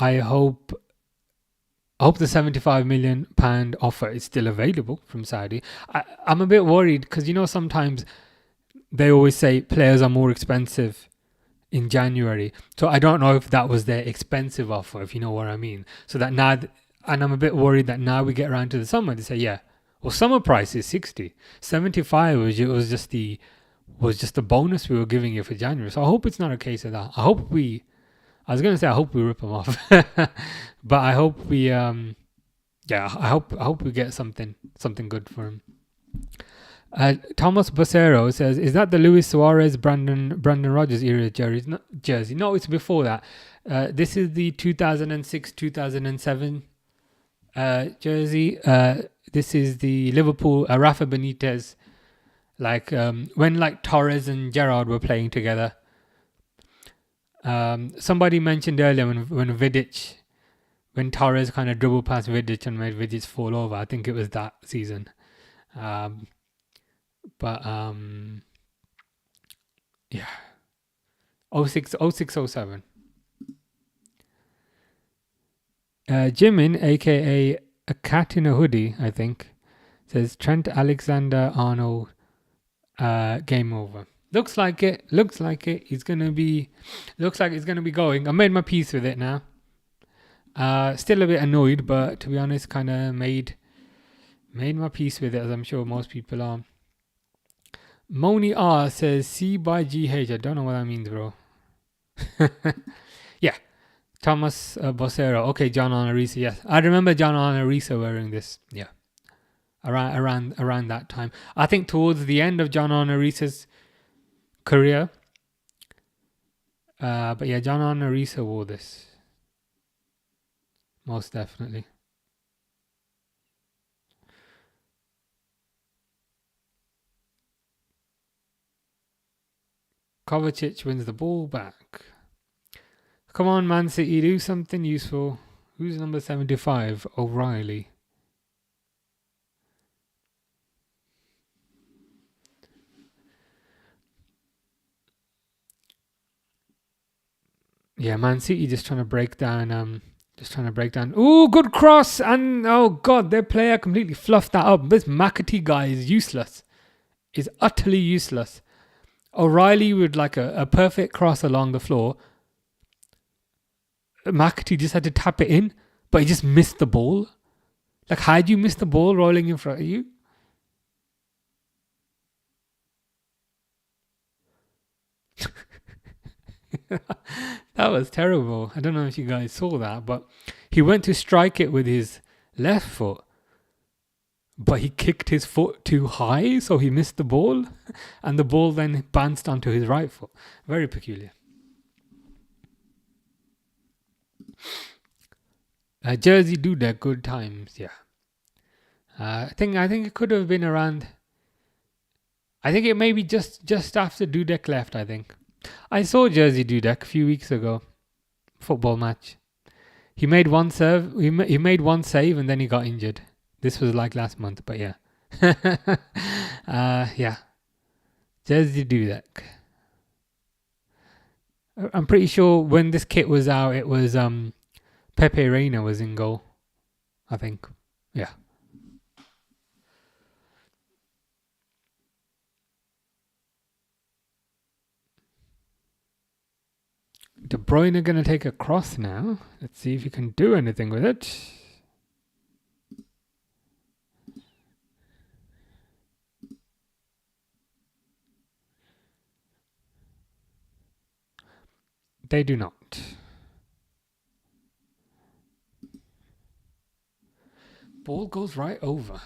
[SPEAKER 1] £75 million offer is still available from Saudi. I'm a bit worried because sometimes they always say players are more expensive in January. So I don't know if that was their expensive offer, if you know what I mean. So that now, and I'm a bit worried that now we get around to the summer, they say, yeah, well, summer price is 60. 75 was just the bonus we were giving you for January. So I hope it's not a case of that. I hope we rip them off. But I hope we, I hope we get something good for him. Thomas Bacero says, is that the Luis Suarez, Brandon Rodgers era jersey? No, it's before that. This is the 2006-2007 jersey. This is the Liverpool Rafa Benitez, when Torres and Gerrard were playing together. Somebody mentioned earlier when Torres kind of dribbled past Vidic and made Vidic fall over. I think it was that season. Yeah. 06-07. Jimin, aka a cat in a hoodie, I think, says Trent Alexander-Arnold, game over. Looks like it. Looks like it's gonna be going. I made my peace with it now. Still a bit annoyed, but to be honest, kind of made my peace with it, as I'm sure most people are. Moni R says C by GH. I don't know what that means, bro. Yeah. Thomas Bossero. Okay, John Onorisa. Yes, I remember John Onorisa wearing this. Yeah, around that time. I think towards the end of John Onorisa's career. But yeah, John Onorisa wore this. Most definitely. Kovacic wins the ball back. Come on, Man City, do something useful. Who's number 75? O'Reilly. Yeah, Man City just trying to break down. Ooh, good cross! And oh god, their player completely fluffed that up. This McAtee guy is useless. Is utterly useless. O'Reilly with a perfect cross along the floor. McAtee just had to tap it in, but he just missed the ball. How do you miss the ball rolling in front of you? That was terrible. I don't know if you guys saw that, but he went to strike it with his left foot, but he kicked his foot too high, so he missed the ball, and the ball then bounced onto his right foot. Very peculiar. Jersey Dudek, good times. Yeah. I think it could have been around. I think it may be just after Dudek left. I think I saw Jersey Dudek a few weeks ago. Football match. He made one serve. He made one save and then he got injured. This was like last month, but yeah. Yeah. Jersey Dudek. I'm pretty sure when this kit was out, it was Pepe Reina was in goal. I think. Yeah. De Bruyne going to take a cross now. Let's see if he can do anything with it. They do not. Ball goes right over.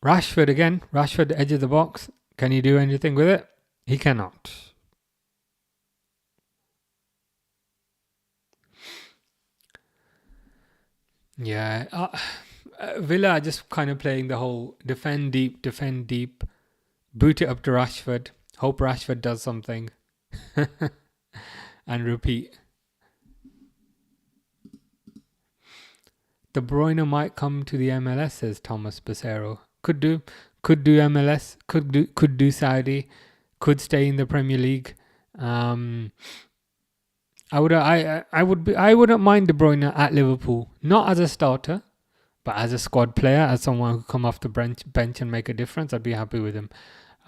[SPEAKER 1] Rashford again. Rashford, edge of the box. Can he do anything with it? He cannot. Yeah. Villa are just kind of playing the whole defend deep, boot it up to Rashford, hope Rashford does something, and repeat. De Bruyne might come to the MLS, says Thomas Becerro. Could do MLS. Could do Saudi. Could stay in the Premier League. I wouldn't mind De Bruyne at Liverpool, not as a starter, but as a squad player, as someone who come off the bench and make a difference. I'd be happy with him.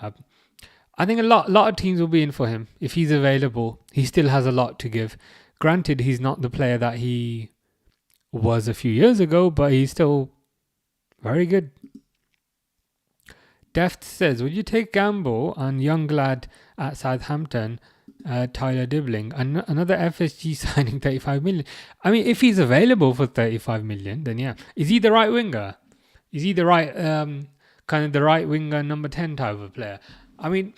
[SPEAKER 1] I think a lot of teams will be in for him if he's available. He still has a lot to give. Granted, he's not the player that he was a few years ago, but he's still very good. Deft says, would you take gamble on young lad at Southampton, Tyler Dibling, another FSG signing 35 million? I mean, if he's available for 35 million, then yeah. Is he the right winger? Is he the right kind of the right winger number 10 type of player? I mean,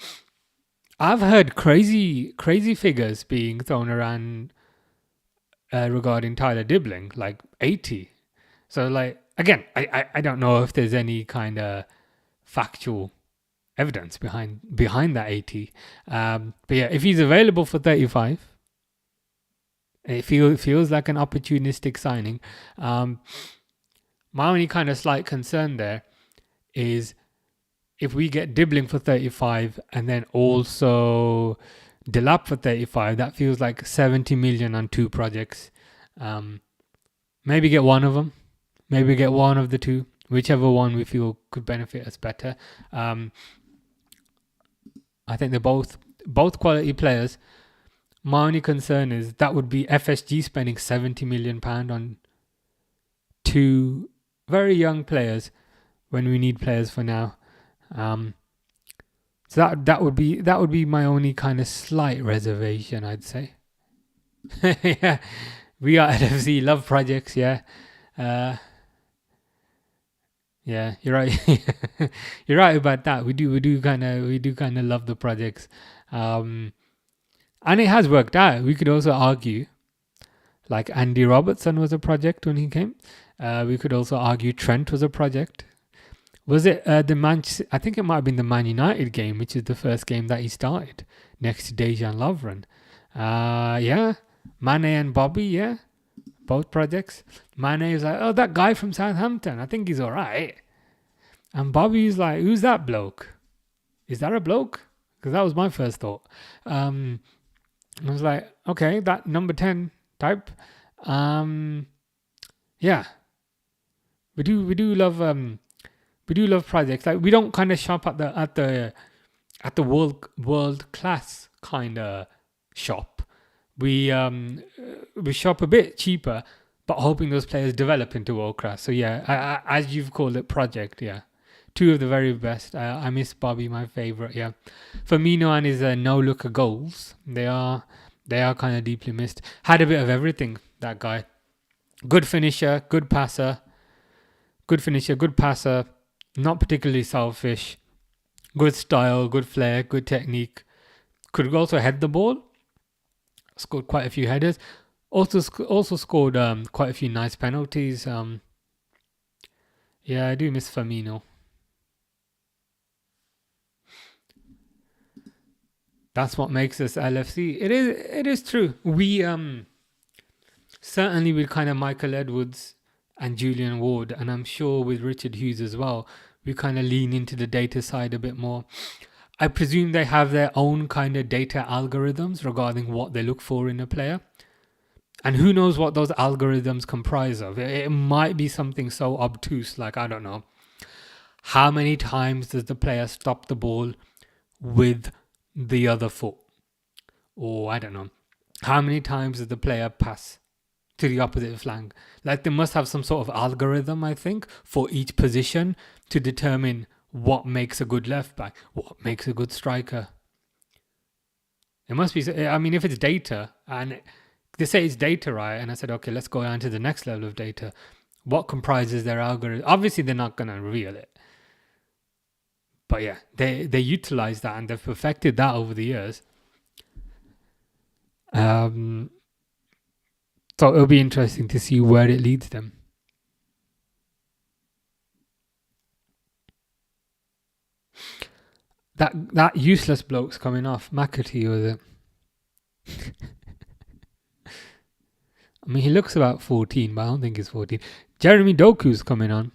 [SPEAKER 1] I've heard crazy figures being thrown around regarding Tyler Dibling, like 80. So like again, I don't know if there's any kind of factual evidence behind that 80. But yeah, if he's available for 35, it feels like an opportunistic signing. My only kind of slight concern there is if we get Dibling for 35 and then also Delap for 35, that feels like 70 million on two projects. Maybe get one of them. Maybe get one of the two. Whichever one we feel could benefit us better. I think they're both quality players. My only concern is that would be FSG spending £70 million on two very young players when we need players for now. So that would be my only kind of slight reservation, I'd say. Yeah, we are at FC love projects. Yeah. Yeah, you're right. You're right about that. We do kind of love the projects, and it has worked out. We could also argue, like Andy Robertson was a project when he came. We could also argue Trent was a project. Was it the Man? I think it might have been the Man United game, which is the first game that he started next to Dejan Lovren. Yeah, Mane and Bobby. Yeah. Both projects. Mane was like, oh, that guy from Southampton. I think he's all right. And Bobby's like, who's that bloke? Is that a bloke? Because that was my first thought. I was like, okay, that number 10 type. Yeah. We do love projects. Like we don't kind of shop at the world class kind of shop. we shop a bit cheaper, but hoping those players develop into world class. So yeah, as you've called it, project. Yeah, two of the very best. I miss Bobby, my favorite. Yeah, Firmino and his no looker goals. They are kind of deeply missed. Had a bit of everything. That guy, good finisher, good passer, good passer. Not particularly selfish. Good style, good flair, good technique. Could also head the ball. Scored quite a few headers. Also scored quite a few nice penalties. Yeah, I do miss Firmino. That's what makes us LFC. It is true. We certainly with kind of Michael Edwards and Julian Ward, and I'm sure with Richard Hughes as well, we kind of lean into the data side a bit more. I presume they have their own kind of data algorithms regarding what they look for in a player. And who knows what those algorithms comprise of. It might be something so obtuse, like, I don't know, how many times does the player stop the ball with the other foot? Or, I don't know, how many times does the player pass to the opposite flank? Like, they must have some sort of algorithm, I think, for each position to determine what makes a good left back, what makes a good striker. It must be, I mean, if it's data, and they say it's data, right? And I said, okay, let's go down to the next level of data. What comprises their algorithm? Obviously, they're not going to reveal it. But yeah, they utilize that and they've perfected that over the years. So it'll be interesting to see where it leads them. That useless bloke's coming off. McAtee, was it? I mean, he looks about 14, but I don't think he's 14. Jeremy Doku's coming on.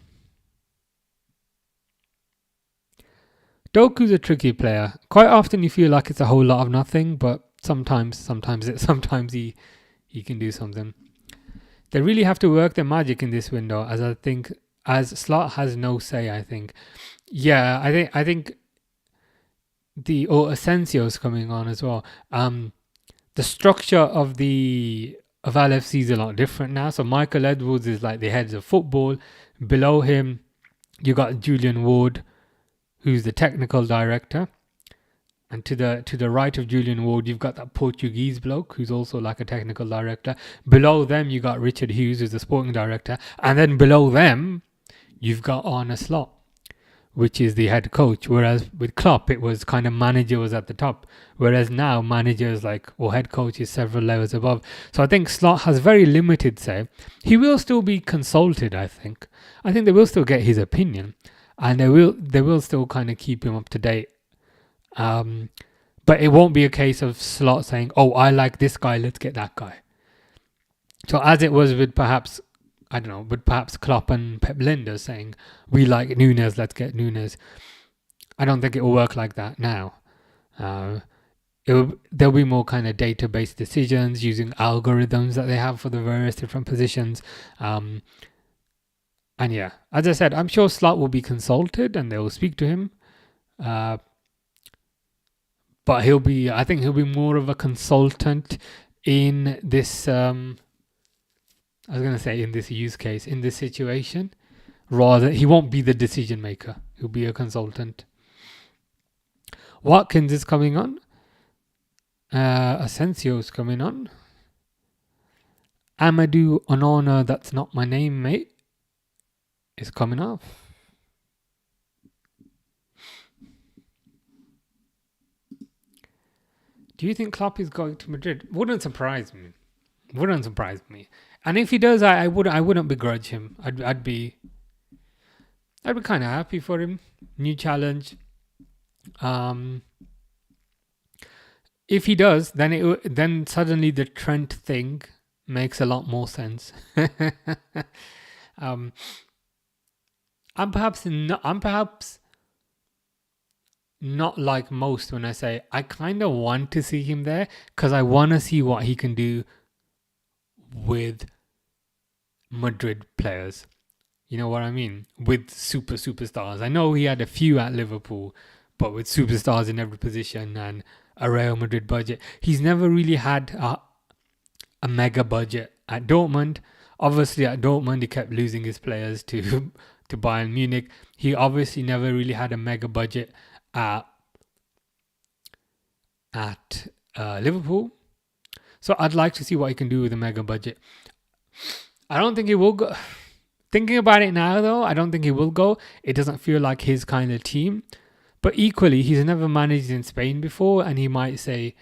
[SPEAKER 1] Doku's a tricky player. Quite often you feel like it's a whole lot of nothing, but sometimes he can do something. They really have to work their magic in this window, as Slot has no say, I think. Yeah, I think Asensio's coming on as well. The structure of LFC is a lot different now. So Michael Edwards is like the heads of football. Below him, you got Julian Ward, who's the technical director. And to the right of Julian Ward, you've got that Portuguese bloke who's also like a technical director. Below them, you got Richard Hughes, who's the sporting director. And then below them, you've got Arne Slot, which is the head coach. Whereas with Klopp, it was kind of manager was at the top. Whereas now, manager is or head coach is several levels above. So I think Slot has very limited say. He will still be consulted, I think. I think they will still get his opinion. And they will still kind of keep him up to date. But it won't be a case of Slot saying, oh, I like this guy, let's get that guy. So as it was with perhaps Klopp and Pep Linders saying, we like Nunes, let's get Nunes. I don't think it will work like that now. There'll be more kind of database decisions using algorithms that they have for the various different positions. And yeah, as I said, I'm sure Slot will be consulted and they will speak to him. But I think he'll be more of a consultant in this, in this use case, in this situation. Rather, he won't be the decision maker. He'll be a consultant. Watkins is coming on. Asensio's coming on. Amadou Onana, that's not my name, mate, is coming off. Do you think Klopp is going to Madrid? Wouldn't surprise me. And if he does, I wouldn't begrudge him. I'd be kind of happy for him. New challenge. If he does, then suddenly the Trent thing makes a lot more sense. I'm perhaps not like most when I say I kind of want to see him there because I want to see what he can do with Madrid players. You know what I mean? With superstars. I know he had a few at Liverpool, but with superstars in every position and a Real Madrid budget, he's never really had a mega budget at Dortmund. Obviously, at Dortmund, he kept losing his players to to Bayern Munich. He obviously never really had a mega budget at Liverpool. So I'd like to see what he can do with a mega budget. I don't think he will go. Thinking about it now, though, I don't think he will go. It doesn't feel like his kind of team. But equally, he's never managed in Spain before, and he might say,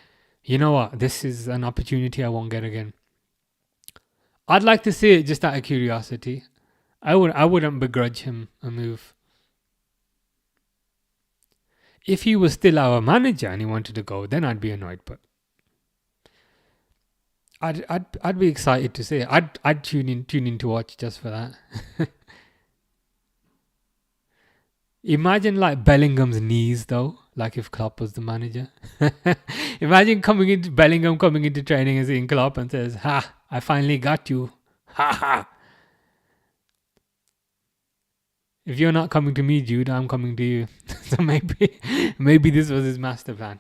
[SPEAKER 1] you know what, this is an opportunity I won't get again. I'd like to see it just out of curiosity. I wouldn't begrudge him a move. If he was still our manager and he wanted to go, then I'd be annoyed. But I'd be excited to see it. I'd tune in to watch just for that. Imagine like Bellingham's knees though, like if Klopp was the manager. Imagine Bellingham coming into training and seeing Klopp and says, "Ha, I finally got you. Ha ha. If you're not coming to me, Jude, I'm coming to you." So maybe this was his master plan.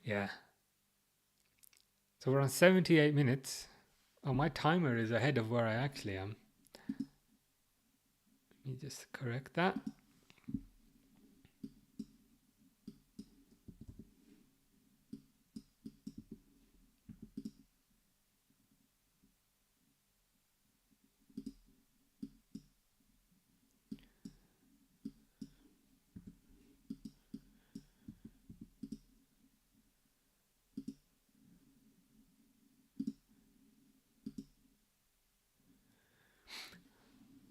[SPEAKER 1] Yeah. So we're on 78 minutes. Oh, my timer is ahead of where I actually am. Let me just correct that.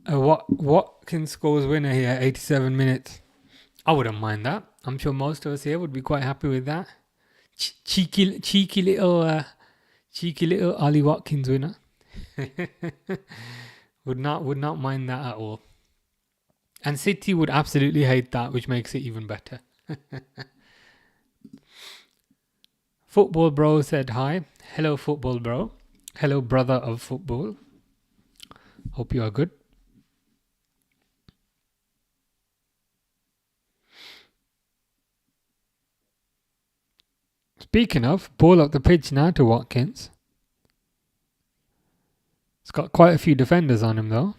[SPEAKER 1] Watkins scores winner here, 87 minutes. I wouldn't mind that. I'm sure most of us here would be quite happy with that. Cheeky little Ollie Watkins winner. would not mind that at all. And City would absolutely hate that, which makes it even better. Football Bro said hi. Hello, Football Bro. Hello, brother of football. Hope you are good. Speaking of, ball up the pitch now to Watkins. It's got quite a few defenders on him though.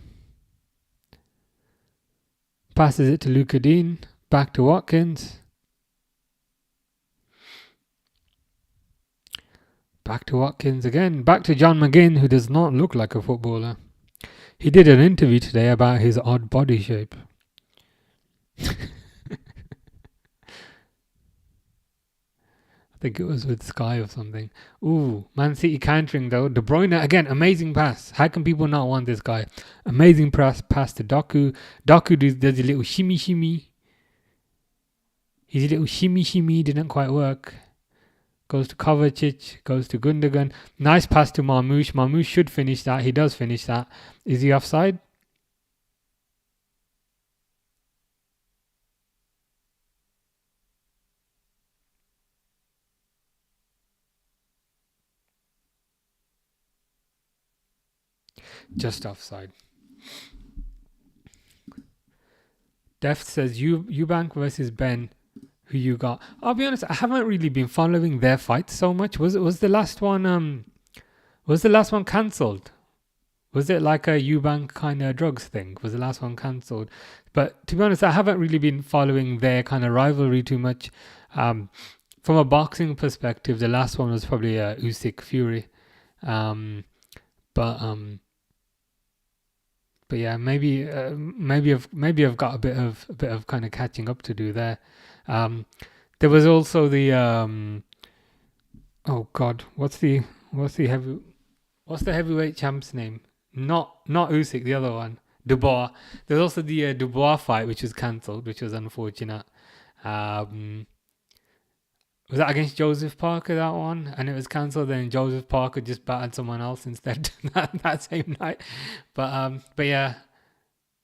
[SPEAKER 1] Passes it to Luka Dean. Back to Watkins. Back to Watkins again. Back to John McGinn, who does not look like a footballer. He did an interview today about his odd body shape. I think it was with Sky or something. Ooh, Man City countering though. De Bruyne, again, amazing pass. How can people not want this guy? Amazing pass to Doku. Doku does a little shimmy. His little shimmy didn't quite work. Goes to Kovacic, goes to Gundogan. Nice pass to Marmoush. Marmoush should finish that. He does finish that. Is he offside? Just offside. Deft says Eubank versus Ben. Who you got? I'll be honest, I haven't really been following their fights so much. Was the last one cancelled? Was it like a Eubank kind of drugs thing? Was the last one cancelled? But to be honest, I haven't really been following their kind of rivalry too much. From a boxing perspective, the last one was probably Usyk Fury. But yeah, maybe I've got a bit of kind of catching up to do there. There was also the oh god, what's the heavyweight champ's name? Not Usyk, the other one, Dubois. There's also the Dubois fight, which was cancelled, which was unfortunate. Was that against Joseph Parker, that one? And it was cancelled, then Joseph Parker just battered someone else instead that same night. But yeah,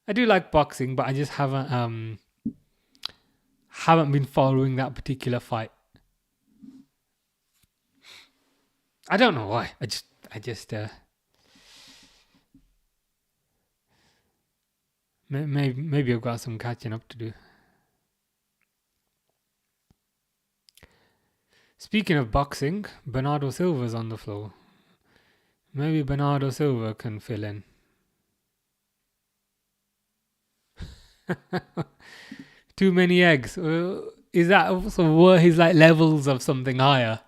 [SPEAKER 1] I do like boxing, but I just haven't been following that particular fight. I don't know why. I just Maybe I've got some catching up to do. Speaking of boxing, Bernardo Silva's on the floor. Maybe Bernardo Silva can fill in. Too many eggs. Is that also were his like levels of something higher?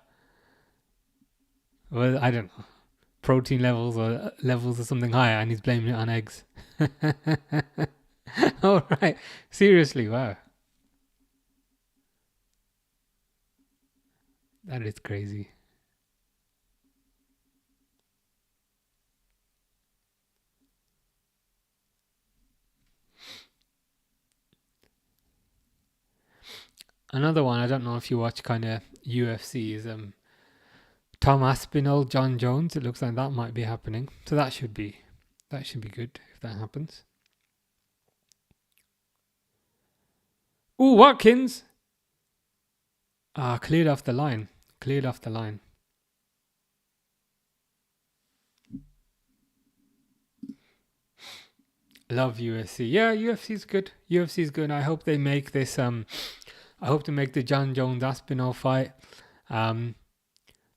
[SPEAKER 1] Well, I don't know. Protein levels or levels of something higher, and he's blaming it on eggs. All right. Seriously, wow. That is crazy. Another one, I don't know if you watch kind of UFC, is Tom Aspinall, John Jones. It looks like that might be happening. So that should be good if that happens. Ooh, Watkins. Cleared off the line. Love UFC. Yeah, UFC's good. I hope they make this. I hope to make the John Jones Aspinall fight. I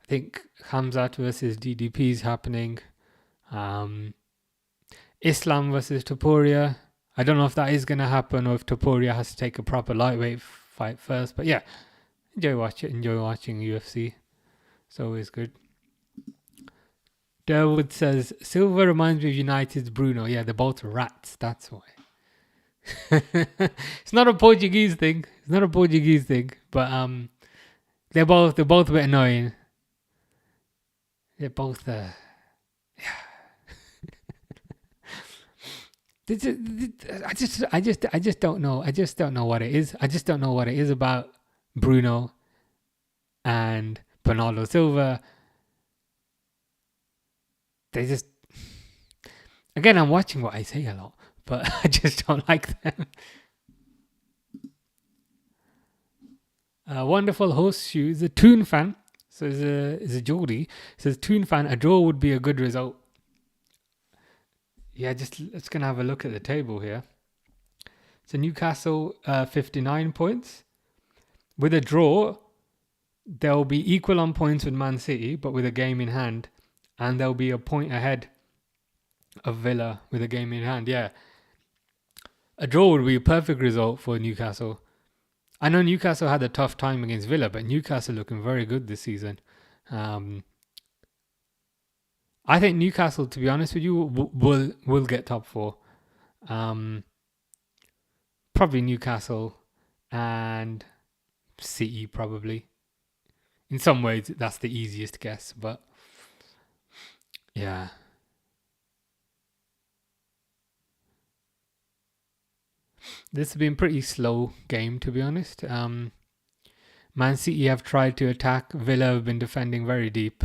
[SPEAKER 1] think Hamzat versus DDP is happening. Islam versus Topuria. I don't know if that is going to happen or if Topuria has to take a proper lightweight fight first. But yeah, enjoy watching UFC. It's always good. Derwood says, Silva reminds me of United's Bruno. Yeah, they're both rats. That's why. It's not a Portuguese thing. But they're both a bit annoying. They're both yeah. I just don't know. I just don't know what it is. I just don't know what it is about Bruno and Bernardo Silva. They just, again, I'm watching what I say a lot, but I just don't like them. Wonderful horseshoe is a Toon fan. So is a Geordie. Says Toon fan, a draw would be a good result. Yeah, let's gonna have a look at the table here. So Newcastle 59 points. With a draw, they'll be equal on points with Man City, but with a game in hand. And they'll be a point ahead of Villa with a game in hand. Yeah. A draw would be a perfect result for Newcastle. I know Newcastle had a tough time against Villa, but Newcastle looking very good this season. I think Newcastle, to be honest with you, will get top four. Probably Newcastle and City, probably. In some ways, that's the easiest guess, but yeah. This has been a pretty slow game, to be honest. Man City have tried to attack. Villa have been defending very deep.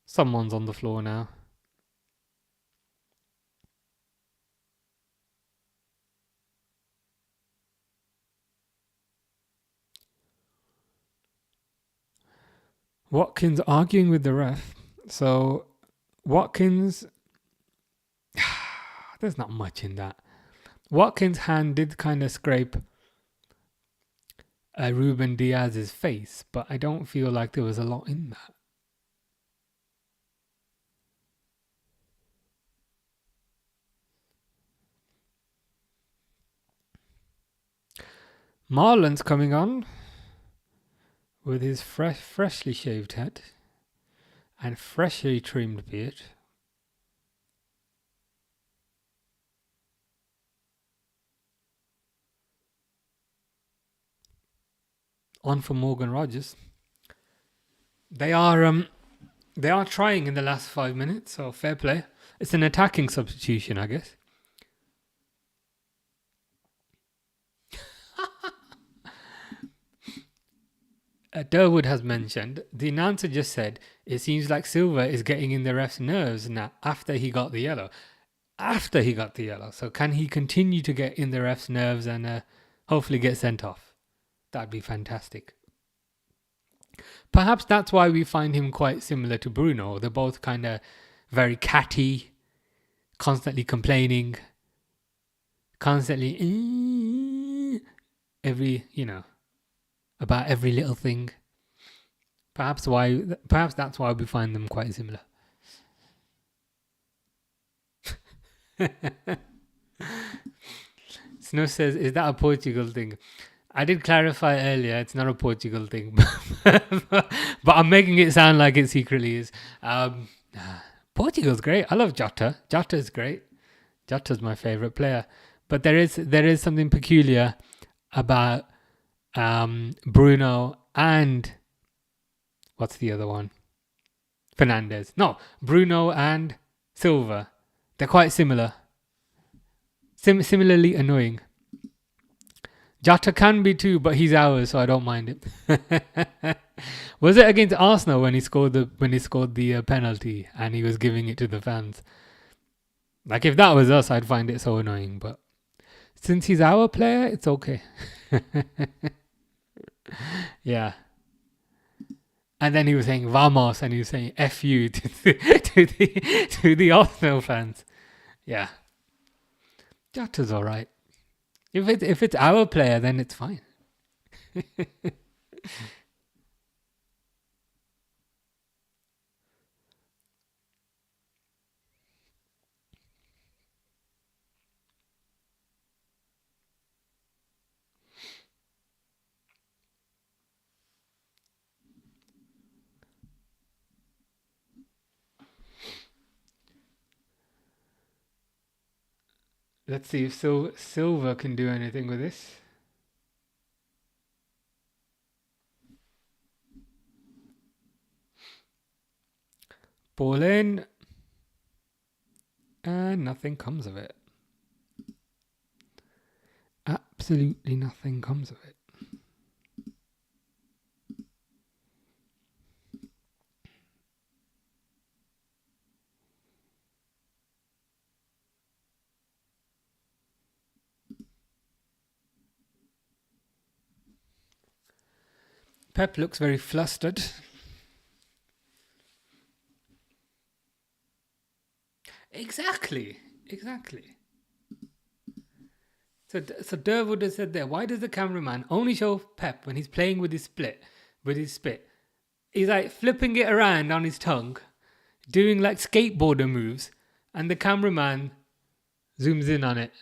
[SPEAKER 1] Someone's on the floor now. Watkins arguing with the ref. So, Watkins, there's not much in that. Watkins' hand did kind of scrape Ruben Diaz's face, but I don't feel like there was a lot in that. Marlon's coming on with his freshly shaved head and freshly trimmed beard. On for Morgan Rogers. They are trying in the last 5 minutes, so fair play. It's an attacking substitution, I guess. Durwood has mentioned, the announcer just said, it seems like Silva is getting in the ref's nerves now after he got the yellow. So can he continue to get in the ref's nerves and hopefully get sent off? That'd be fantastic. Perhaps that's why we find him quite similar to Bruno. They're both kind of very catty, constantly complaining, constantly about every little thing. Perhaps that's why we find them quite similar. Snow says, "Is that a Portugal thing?" I did clarify earlier, it's not a Portugal thing, but I'm making it sound like it secretly is. Portugal's great. I love Jota. Jota's great. Jota's my favorite player. But there is something peculiar about Bruno and what's the other one? Fernandes. No, Bruno and Silva. They're quite similar. Similarly annoying. Jota can be too, but he's ours, so I don't mind it. Was it against Arsenal when he scored the penalty and he was giving it to the fans? Like if that was us, I'd find it so annoying. But since he's our player, it's okay. Yeah. And then he was saying "vamos" and he was saying "f you" to the Arsenal fans. Yeah. Jota's all right. If it's our player, then it's fine. Let's see if Silva can do anything with this. Ball in. And nothing comes of it. Absolutely nothing comes of it. Pep looks very flustered. Exactly. So Derwood has said there, why does the cameraman only show Pep when he's playing with his spit? He's like flipping it around on his tongue, doing like skateboarder moves, and the cameraman zooms in on it.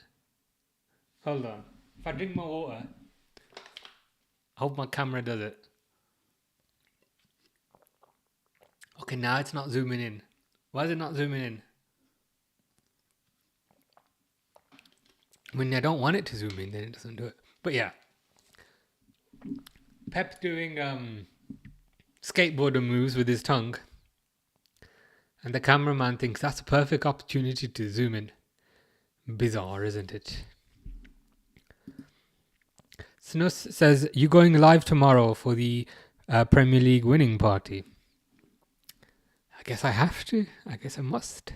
[SPEAKER 1] Hold on. If I drink more water, I hope my camera does it. Okay, now it's not zooming in. Why is it not zooming in? When I don't want it to zoom in, then it doesn't do it. But yeah. Pep doing skateboarder moves with his tongue. And the cameraman thinks that's a perfect opportunity to zoom in. Bizarre, isn't it? Snus says, you going live tomorrow for the Premier League winning party? I guess I have to. I guess I must.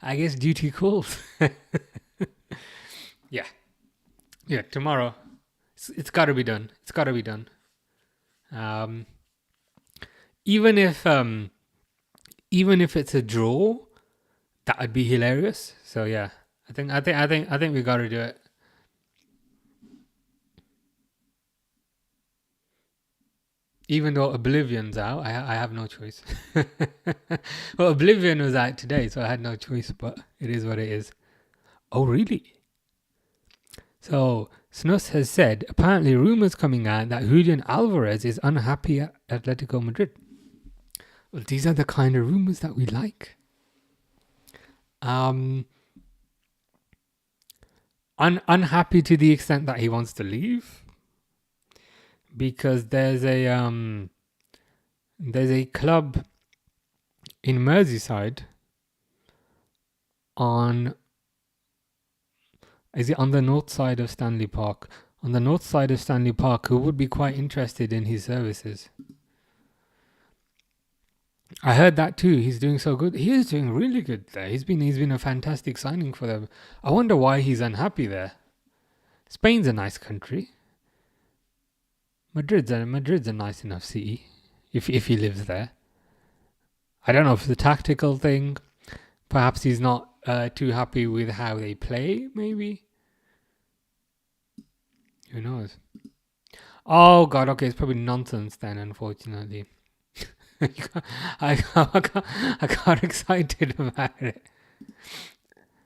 [SPEAKER 1] I guess duty calls. Yeah, tomorrow. It's got to be done. Even if it's a draw, that would be hilarious. So yeah, I think we got to do it. Even though Oblivion's out, I have no choice. Well, Oblivion was out today, so I had no choice, but it is what it is. Oh, really? So, Snus has said, apparently rumours coming out that Julian Alvarez is unhappy at Atletico Madrid. Well, these are the kind of rumours that we like. Unhappy to the extent that he wants to leave. Because there's a club in Merseyside on the north side of Stanley Park? On the north side of Stanley Park, who would be quite interested in his services. I heard that too. He's doing so good. He is doing really good there. He's been a fantastic signing for them. I wonder why he's unhappy there. Spain's a nice country. Madrid's a nice enough city if he lives there. I don't know if it's a tactical thing. Perhaps he's not too happy with how they play, maybe. Who knows? Oh god, okay, it's probably nonsense then, unfortunately. I got excited about it.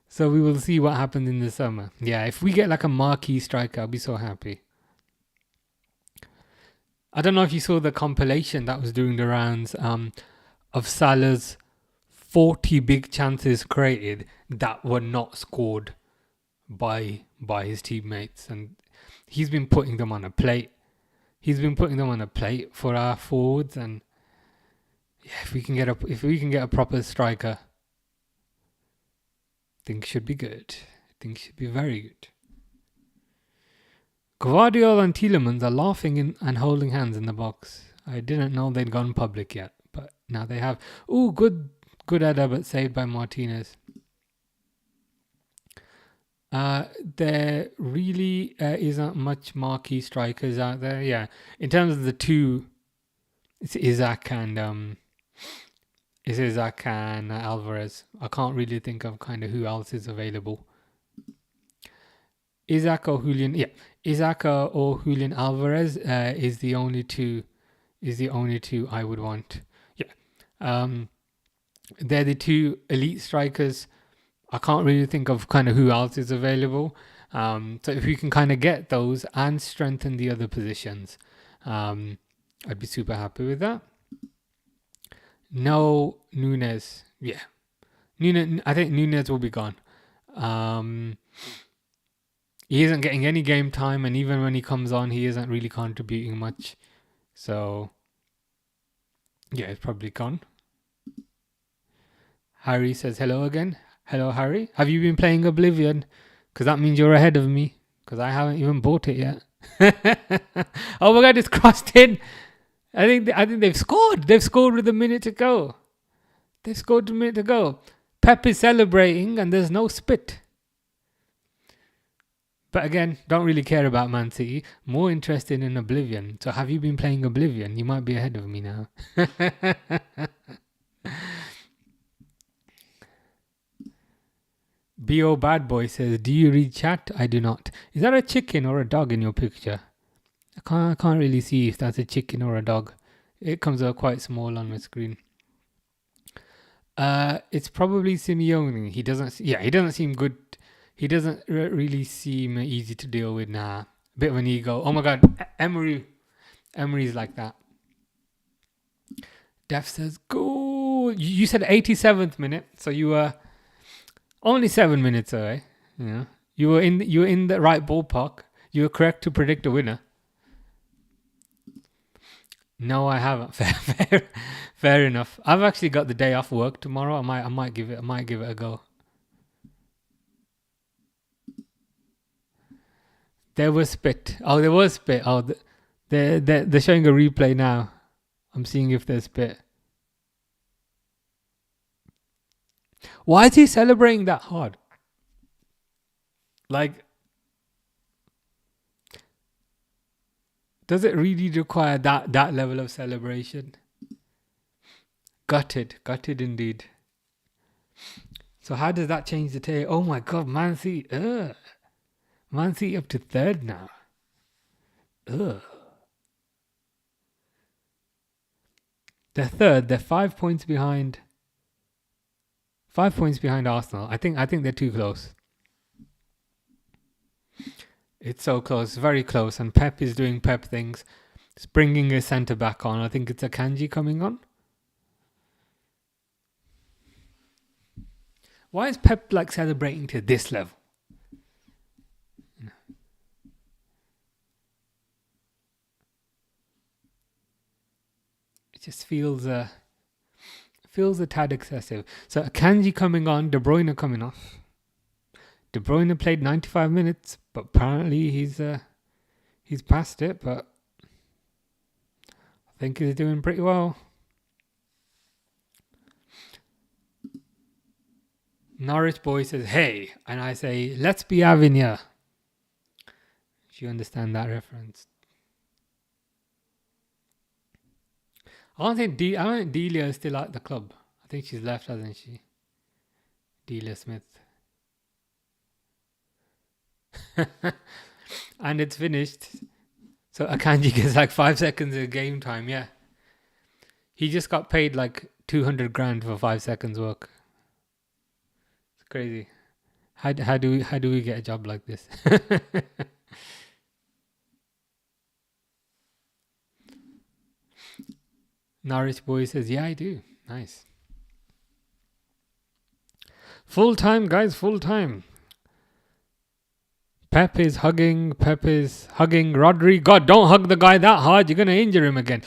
[SPEAKER 1] So we will see what happens in the summer. Yeah, if we get like a marquee striker, I'll be so happy. I don't know if you saw the compilation that was doing the rounds of Salah's 40 big chances created that were not scored by his teammates, and he's been putting them on a plate. He's been putting them on a plate for our forwards, and yeah, if we can get a proper striker, things should be good. Things should be very good. Guardiola and Tielemans are laughing and holding hands in the box. I didn't know they'd gone public yet, but now they have. Ooh, good header, but saved by Martinez. There really isn't much marquee strikers out there. Yeah, in terms of the two, it's Isaac and Alvarez. I can't really think of kind of who else is available. Isaac or Julian Alvarez is the only two I would want. Yeah, they're the two elite strikers. I can't really think of kind of who else is available. So if we can kind of get those and strengthen the other positions, I'd be super happy with that. No Nunes. Yeah. I think Nunes will be gone. He isn't getting any game time, and even when he comes on, he isn't really contributing much. So, yeah, it's probably gone. Harry says hello again. Hello, Harry. Have you been playing Oblivion? Because that means you're ahead of me. Because I haven't even bought it yet. Oh my god, it's crossed in. I think they've scored. They've scored with a minute to go. Pep is celebrating, and there's no spit. But again, don't really care about Man City. More interested in Oblivion. So have you been playing Oblivion? You might be ahead of me now. B.O. Bad Boy says, do you read chat? I do not. Is that a chicken or a dog in your picture? I can't really see if that's a chicken or a dog. It comes out quite small on my screen. It's probably Simeone. He doesn't seem good. He doesn't really seem easy to deal with now. Bit of an ego. Oh my god, Emery's like that. Def says, go. You said 87th minute, so you were only 7 minutes away. Yeah, you were in the right ballpark. You were correct to predict a winner. No, I haven't. Fair enough. I've actually got the day off work tomorrow. I might give it a go. There was spit. Oh, there was spit. Oh, they're showing a replay now. I'm seeing if there's spit. Why is he celebrating that hard? Like, does it really require that level of celebration? Gutted indeed. So how does that change the table? Oh my god, Man City. Man City up to third now. Ugh. They're third. They're 5 points behind. 5 points behind Arsenal. I think they're too close. It's so close, very close. And Pep is doing Pep things. It's bringing a centre back on. I think it's Akanji coming on. Why is Pep like celebrating to this level? It just feels a tad excessive. So Akanji coming on, De Bruyne coming off. De Bruyne played 95 minutes, but apparently he's past it. But I think he's doing pretty well. Norwich boy says, "Hey," and I say, "Let's be having ya." Do you understand that reference? I don't think Delia is still at the club. I think she's left, hasn't she? Dealer Smith. And it's finished. So Akanji gets like 5 seconds of game time. Yeah. He just got paid like 200 grand for 5 seconds work. It's crazy. How do we get a job like this? Norwich boy says, yeah, I do. Nice. Full time, guys, full time. Pep is hugging Rodri. God, don't hug the guy that hard. You're going to injure him again.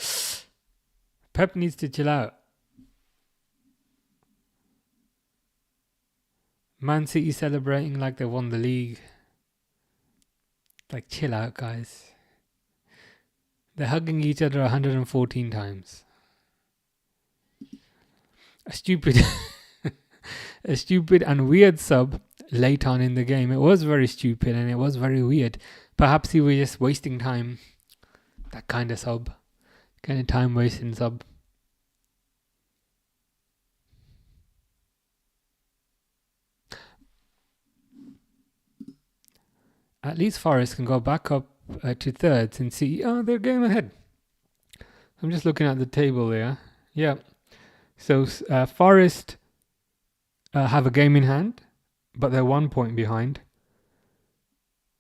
[SPEAKER 1] Pep needs to chill out. Man City celebrating like they won the league. Like, chill out, guys. They're hugging each other 114 times. A stupid and weird sub late on in the game. It was very stupid and it was very weird. Perhaps he was just wasting time. That kind of sub. Kind of time wasting sub. At least Forest can go back up to thirds and see, they're game ahead. I'm just looking at the table there. Yeah. So Forest have a game in hand, but they're 1 point behind.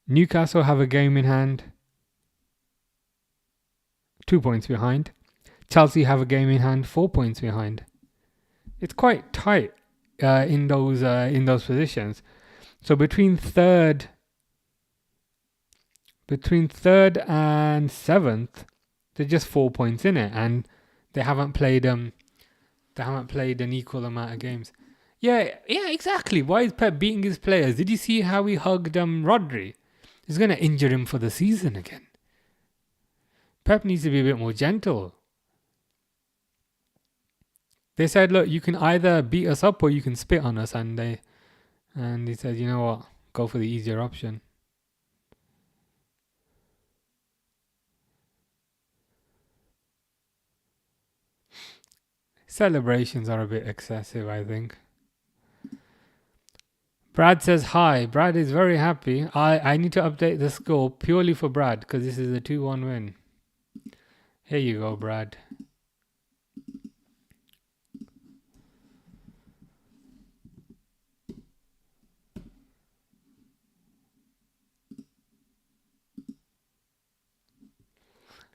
[SPEAKER 1] Newcastle have a game in hand, 2 points behind. Chelsea have a game in hand, 4 points behind. It's quite tight in those positions. So between third and seventh, they're just 4 points in it, and they haven't played an equal amount of games. Yeah, exactly. Why is Pep beating his players? Did you see how he hugged Rodri? He's going to injure him for the season again. Pep needs to be a bit more gentle. They said, look, you can either beat us up or you can spit on us. And he said, you know what? Go for the easier option. Celebrations are a bit excessive, I think. Brad says hi. Brad is very happy. I need to update the score purely for Brad because this is a 2-1 win. Here you go, Brad.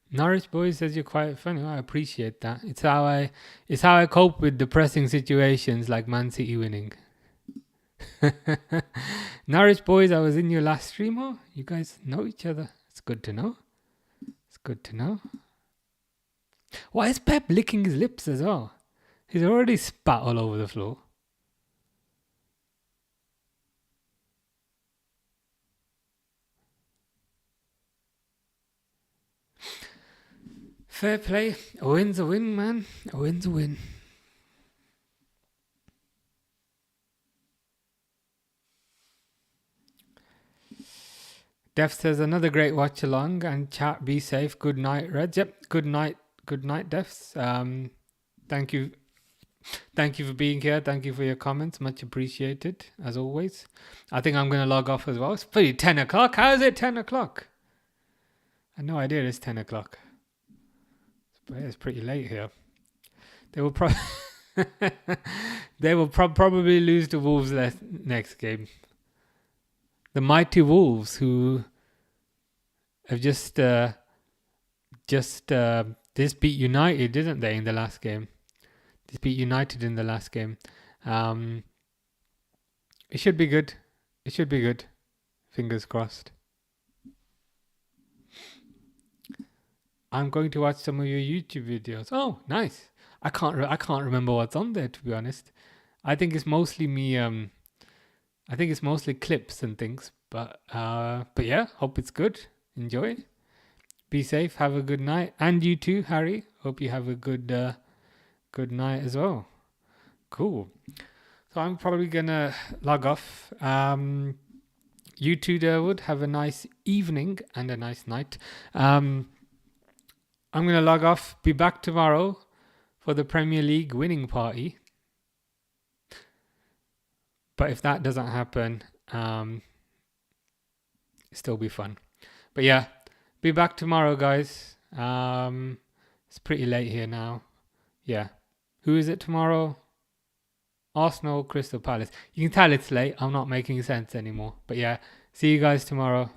[SPEAKER 1] Norwich boy says you're quite funny. I appreciate that. It's how I cope with depressing situations like Man City winning. Norwich boys, I was in your last stream. Oh, you guys know each other. It's good to know. Why is Pep licking his lips as well? He's already spat all over the floor. Fair play. A win's a win, man. A win's a win. Def says another great watch along and chat. Be safe. Good night, Reds. Yep. Good night, Defs. Thank you for being here. Thank you for your comments. Much appreciated, as always. I think I'm going to log off as well. It's pretty 10 o'clock. How is it 10 o'clock? I had no idea it's 10 o'clock. It's pretty late here. They will probably lose to Wolves next game. The mighty Wolves, who have just beat United, didn't they, in the last game? Just beat United in the last game. It should be good. Fingers crossed. I'm going to watch some of your YouTube videos. Oh, nice. I can't remember what's on there, to be honest. I think it's mostly me. I think it's mostly clips and things. But yeah, hope it's good. Enjoy. Be safe. Have a good night. And you too, Harry. Hope you have a good night as well. Cool. So I'm probably gonna log off. You too, Derwood. Have a nice evening and a nice night. I'm going to log off, be back tomorrow for the Premier League winning party. But if that doesn't happen, still be fun. But yeah, be back tomorrow, guys. It's pretty late here now. Yeah. Who is it tomorrow? Arsenal, Crystal Palace. You can tell it's late. I'm not making sense anymore. But yeah, see you guys tomorrow.